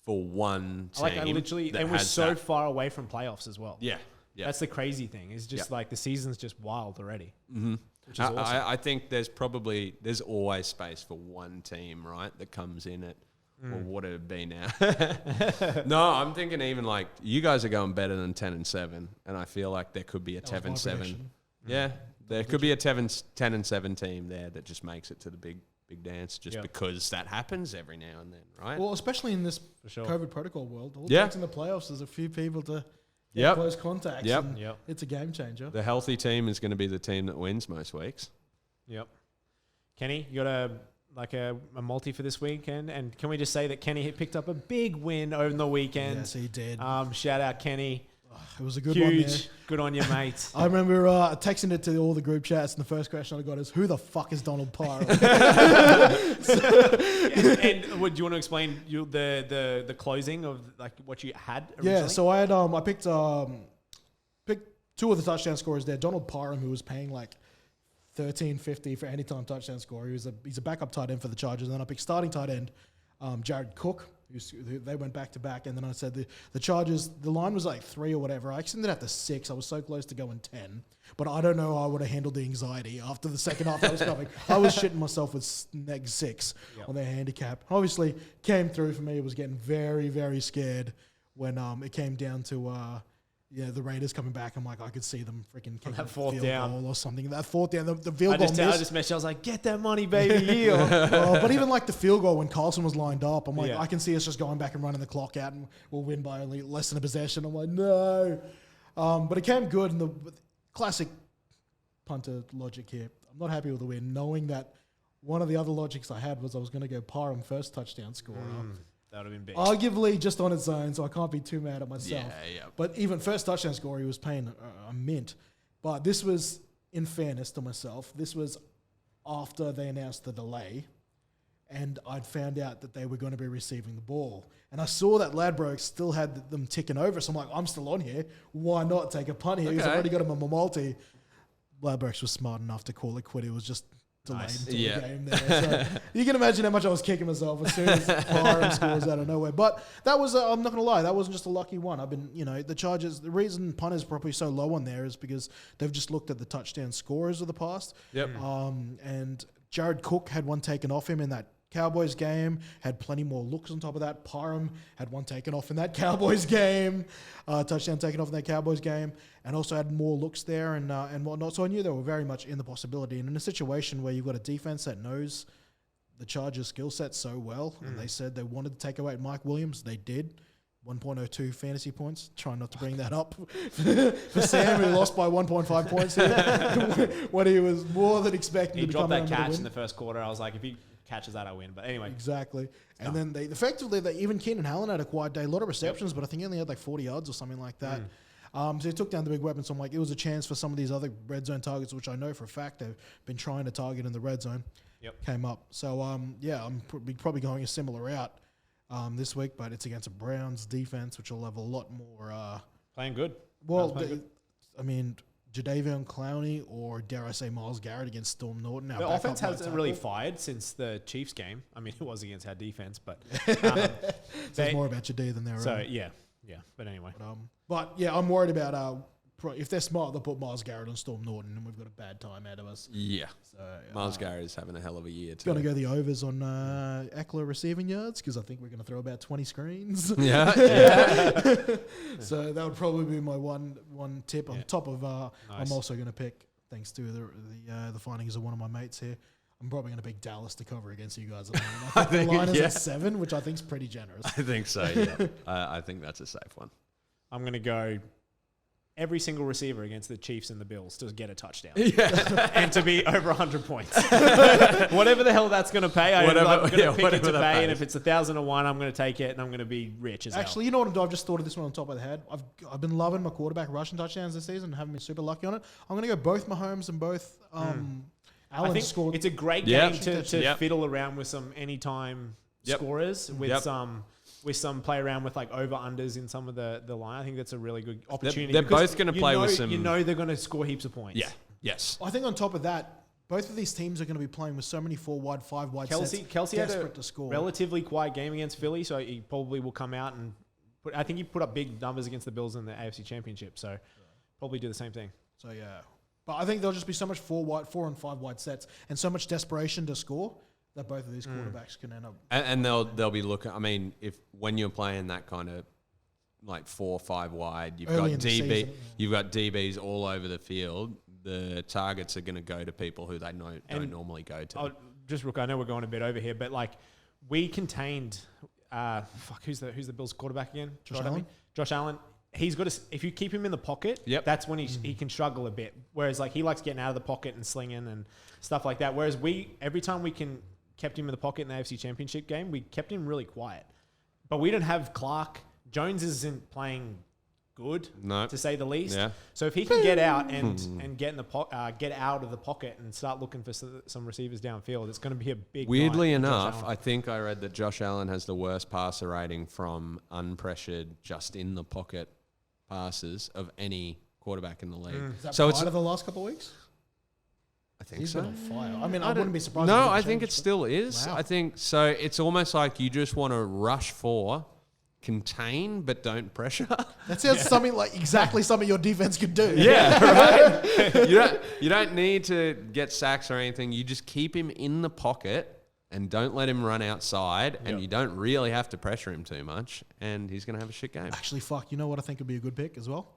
Speaker 2: for one team.
Speaker 1: Like, I literally,
Speaker 2: that
Speaker 1: and we're
Speaker 2: has
Speaker 1: so
Speaker 2: that.
Speaker 1: far away from playoffs as well.
Speaker 2: Yeah.
Speaker 1: That's the crazy thing. It's just like the season's just wild already.
Speaker 2: Mm-hmm.
Speaker 1: Which is awesome.
Speaker 2: I think there's always space for one team, right, that comes in at, well, what would it be now? No, I'm thinking even like you guys are going better than 10-7, and I feel like there could be a 10-7. Yeah, there could be a 10-7 team there that just makes it to the big dance just because that happens every now and then, right?
Speaker 3: Well, especially in this
Speaker 1: sure.
Speaker 3: COVID protocol world, all
Speaker 2: Yeah.
Speaker 3: in the playoffs, there's a few people to
Speaker 2: Yep.
Speaker 3: close contacts.
Speaker 2: Yep.
Speaker 3: And it's a game changer.
Speaker 2: The healthy team is going to be the team that wins most weeks.
Speaker 1: Yep. Kenny, you got a multi for this weekend, and can we just say that Kenny picked up a big win over the weekend?
Speaker 3: Yes, he did.
Speaker 1: Shout out Kenny.
Speaker 3: It was a good one there.
Speaker 1: Huge. Good on you, mate.
Speaker 3: I remember texting it to all the group chats, and the first question I got is, "Who the fuck is Donald Parham?"
Speaker 1: and do you want to explain the closing of like what you had originally?
Speaker 3: Yeah, so I had I picked two of the touchdown scorers there. Donald Parham, who was paying like $13.50 for anytime touchdown scorer. He's a backup tight end for the Chargers. And then I picked starting tight end Jared Cook. They went back to back, and then I said the Chargers, the line was like 3 or whatever. I extended out to 6. I was so close to going 10, but I don't know how I would have handled the anxiety after the second half that was coming. I was shitting myself with neg 6 on their handicap. Obviously, came through for me. It was getting very, very scared when it came down to the Raiders coming back. I'm like, I could see them freaking kicking
Speaker 1: that
Speaker 3: a
Speaker 1: fourth
Speaker 3: field
Speaker 1: down
Speaker 3: goal or something. That fourth down, the field
Speaker 1: I
Speaker 3: goal
Speaker 1: just
Speaker 3: missed.
Speaker 1: messaged. I was like, get that money, baby.
Speaker 3: But even like the field goal when Carlson was lined up, I'm like,
Speaker 1: Yeah.
Speaker 3: I can see us just going back and running the clock out, and we'll win by only less than a possession. I'm like, no. But it came good, and the classic punter logic here. I'm not happy with the win, knowing that one of the other logics I had was I was going to go Parham first touchdown scorer.
Speaker 1: That would have been big.
Speaker 3: Arguably just on its own, so I can't be too mad at myself.
Speaker 2: Yeah.
Speaker 3: But even first touchdown scorer, he was paying a mint. But this was, in fairness to myself, this was after they announced the delay, and I'd found out that they were going to be receiving the ball. And I saw that Ladbrokes still had them ticking over, so I'm like, I'm still on here. Why not take a punt here? Because I've already got him on my multi. Ladbrokes was smart enough to call it quit. It was just delayed until the game there. So you can imagine how much I was kicking myself as soon as Byram scores out of nowhere. But that was, I'm not going to lie, that wasn't just a lucky one. I've been, the Chargers, the reason punters probably so low on there is because they've just looked at the touchdown scorers of the past.
Speaker 2: Yep.
Speaker 3: And Jared Cook had one taken off him in that Cowboys game, had plenty more looks on top of that. Parham had one taken off in that Cowboys game, touchdown taken off in that Cowboys game, and also had more looks there and whatnot. So I knew they were very much in the possibility. And in a situation where you've got a defense that knows the Chargers' skill set so well, and they said they wanted to take away Mike Williams, they did. 1.02 fantasy points. Try not to bring that up for Sam, who lost by 1.5 points here when he was more than expecting to
Speaker 1: He dropped
Speaker 3: become
Speaker 1: that catch in the first quarter. I was like, if he catches that, I win. But anyway.
Speaker 3: Exactly. And then they effectively, even Keenan Allen had a quiet day. A lot of receptions, but I think he only had like 40 yards or something like that. So he took down the big weapon. So I'm like, it was a chance for some of these other red zone targets, which I know for a fact they've been trying to target in the red zone. Came up. So, I'm probably going a similar route this week, but it's against a Browns defense, which will have a lot more...
Speaker 1: playing good.
Speaker 3: Well, I mean... Jadeveon Clowney or, dare I say, Myles Garrett against Storm Norton.
Speaker 1: The offense hasn't really fired since the Chiefs game. I mean, it was against our defense, but...
Speaker 3: It's more about Jade than their own.
Speaker 1: So, yeah. But anyway.
Speaker 3: But I'm worried about... if they're smart, they'll put Myles Garrett on Storm Norton, and we've got a bad time out of us.
Speaker 2: Yeah.
Speaker 3: So,
Speaker 2: Myles Garrett is having a hell of a year, too.
Speaker 3: Going to go the overs on Eckler receiving yards, because I think we're going to throw about 20 screens.
Speaker 2: Yeah.
Speaker 3: So that would probably be my one tip. On top of, I'm also going to pick, thanks to the findings of one of my mates here, I'm probably going to pick Dallas to cover against you guys at the moment. I think the line is at 7, which I think is pretty generous.
Speaker 2: I think so, yeah. I think that's a safe one.
Speaker 1: I'm going to go... every single receiver against the Chiefs and the Bills to get a touchdown. And to be over 100 points. Whatever the hell that's going to pay, I'm going to pick it to pay. And if it's 1,001, I'm going to take it and I'm going to be rich as hell.
Speaker 3: Actually, you know what? I've just thought of this one on top of the head. I've been loving my quarterback rushing touchdowns this season and haven't been super lucky on it. I'm going to go both Mahomes and both Allen.
Speaker 1: I think it's a great game to fiddle around with some anytime scorers with some play around with like over-unders in some of the line. I think that's a really good opportunity.
Speaker 2: They're both going to play with some...
Speaker 1: You know they're going to score heaps of points.
Speaker 2: Yeah. Yes.
Speaker 3: I think on top of that, both of these teams are going to be playing with so many 4-wide, 5-wide sets.
Speaker 1: Kelsey had a
Speaker 3: to score.
Speaker 1: relatively quiet game against Philly, so he probably will come out and... I think he put up big numbers against the Bills in the AFC Championship, so probably do the same thing.
Speaker 3: So, yeah. But I think there'll just be so much 4 and 5-wide sets and so much desperation to score that both of these quarterbacks can end up.
Speaker 2: And they'll be looking. I mean, when you're playing that kind of like 4 or 5 wide, you've got DBs all over the field. The targets are going to go to people who they don't normally go to.
Speaker 1: I know we're going a bit over here, but like we contained. Who's the Bills quarterback again? Josh Allen. He's got if you keep him in the pocket, that's when he can struggle a bit. Whereas like he likes getting out of the pocket and slinging and stuff like that. Whereas every time we kept him in the pocket in the AFC Championship game, we kept him really quiet. But we don't have Clark. Jones isn't playing good, to say the least. Yeah. So if he can get out and get in the get out of the pocket and start looking for some receivers downfield, it's going to be a big.
Speaker 2: Weirdly enough, I think I read that Josh Allen has the worst passer rating from unpressured, just in the pocket passes of any quarterback in the league.
Speaker 3: Is that part of the last couple of weeks?
Speaker 2: I think
Speaker 3: He's
Speaker 2: so.
Speaker 3: been on fire. I mean, I wouldn't be surprised.
Speaker 2: No, I think it still is.
Speaker 3: Wow.
Speaker 2: I think so. It's almost like you just want to rush for, contain, but don't pressure.
Speaker 3: That sounds exactly something your defense could do.
Speaker 2: Yeah, right. You don't need to get sacks or anything. You just keep him in the pocket and don't let him run outside. And you don't really have to pressure him too much. And he's going to have a shit game.
Speaker 3: Actually, you know what I think would be a good pick as well?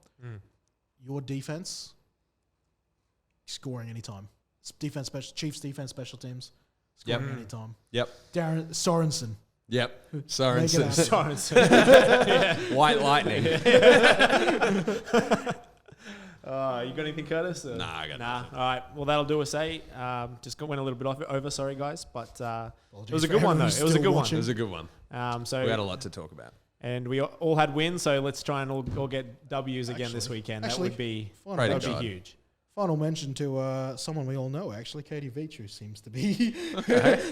Speaker 3: Your defense scoring anytime. Chiefs defense, special teams scoring anytime.
Speaker 2: Yep.
Speaker 3: Darren Sorensen.
Speaker 2: Yep. Sorensen. White Lightning.
Speaker 1: You got anything, Curtis?
Speaker 2: Nah, I got nothing.
Speaker 1: All right. Well, that'll do us, just went a little bit over. Sorry, guys. But it was a good one, though. It was a good one.
Speaker 2: It was a good one.
Speaker 1: So
Speaker 2: we had a lot to talk about.
Speaker 1: And we all had wins, so let's try and all get W's again this weekend. That would be huge.
Speaker 3: Final mention to someone we all know, actually. Katie Vichu seems to be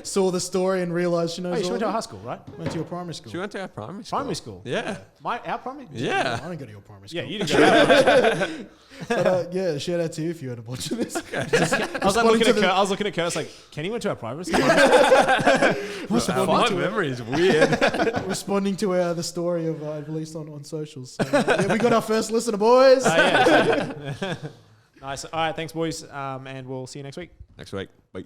Speaker 3: saw the story and realized she knows.
Speaker 1: Oh, she went to our high school, right?
Speaker 3: Went to your primary school.
Speaker 2: She went to our primary school.
Speaker 1: Primary school.
Speaker 2: Yeah.
Speaker 1: Our primary.
Speaker 2: Yeah.
Speaker 3: I didn't go to your primary school.
Speaker 1: Yeah, you didn't go to
Speaker 3: But, yeah, shout out to you if you had a bunch of this.
Speaker 1: I was looking at Curtis like, Kenny went to our primary school.
Speaker 2: My memory is weird.
Speaker 3: Responding to the story of I released on socials. So, yeah, we got our first listener, boys.
Speaker 1: Yeah. Nice. All right, thanks, boys. And we'll see you next week.
Speaker 2: Next week. Bye.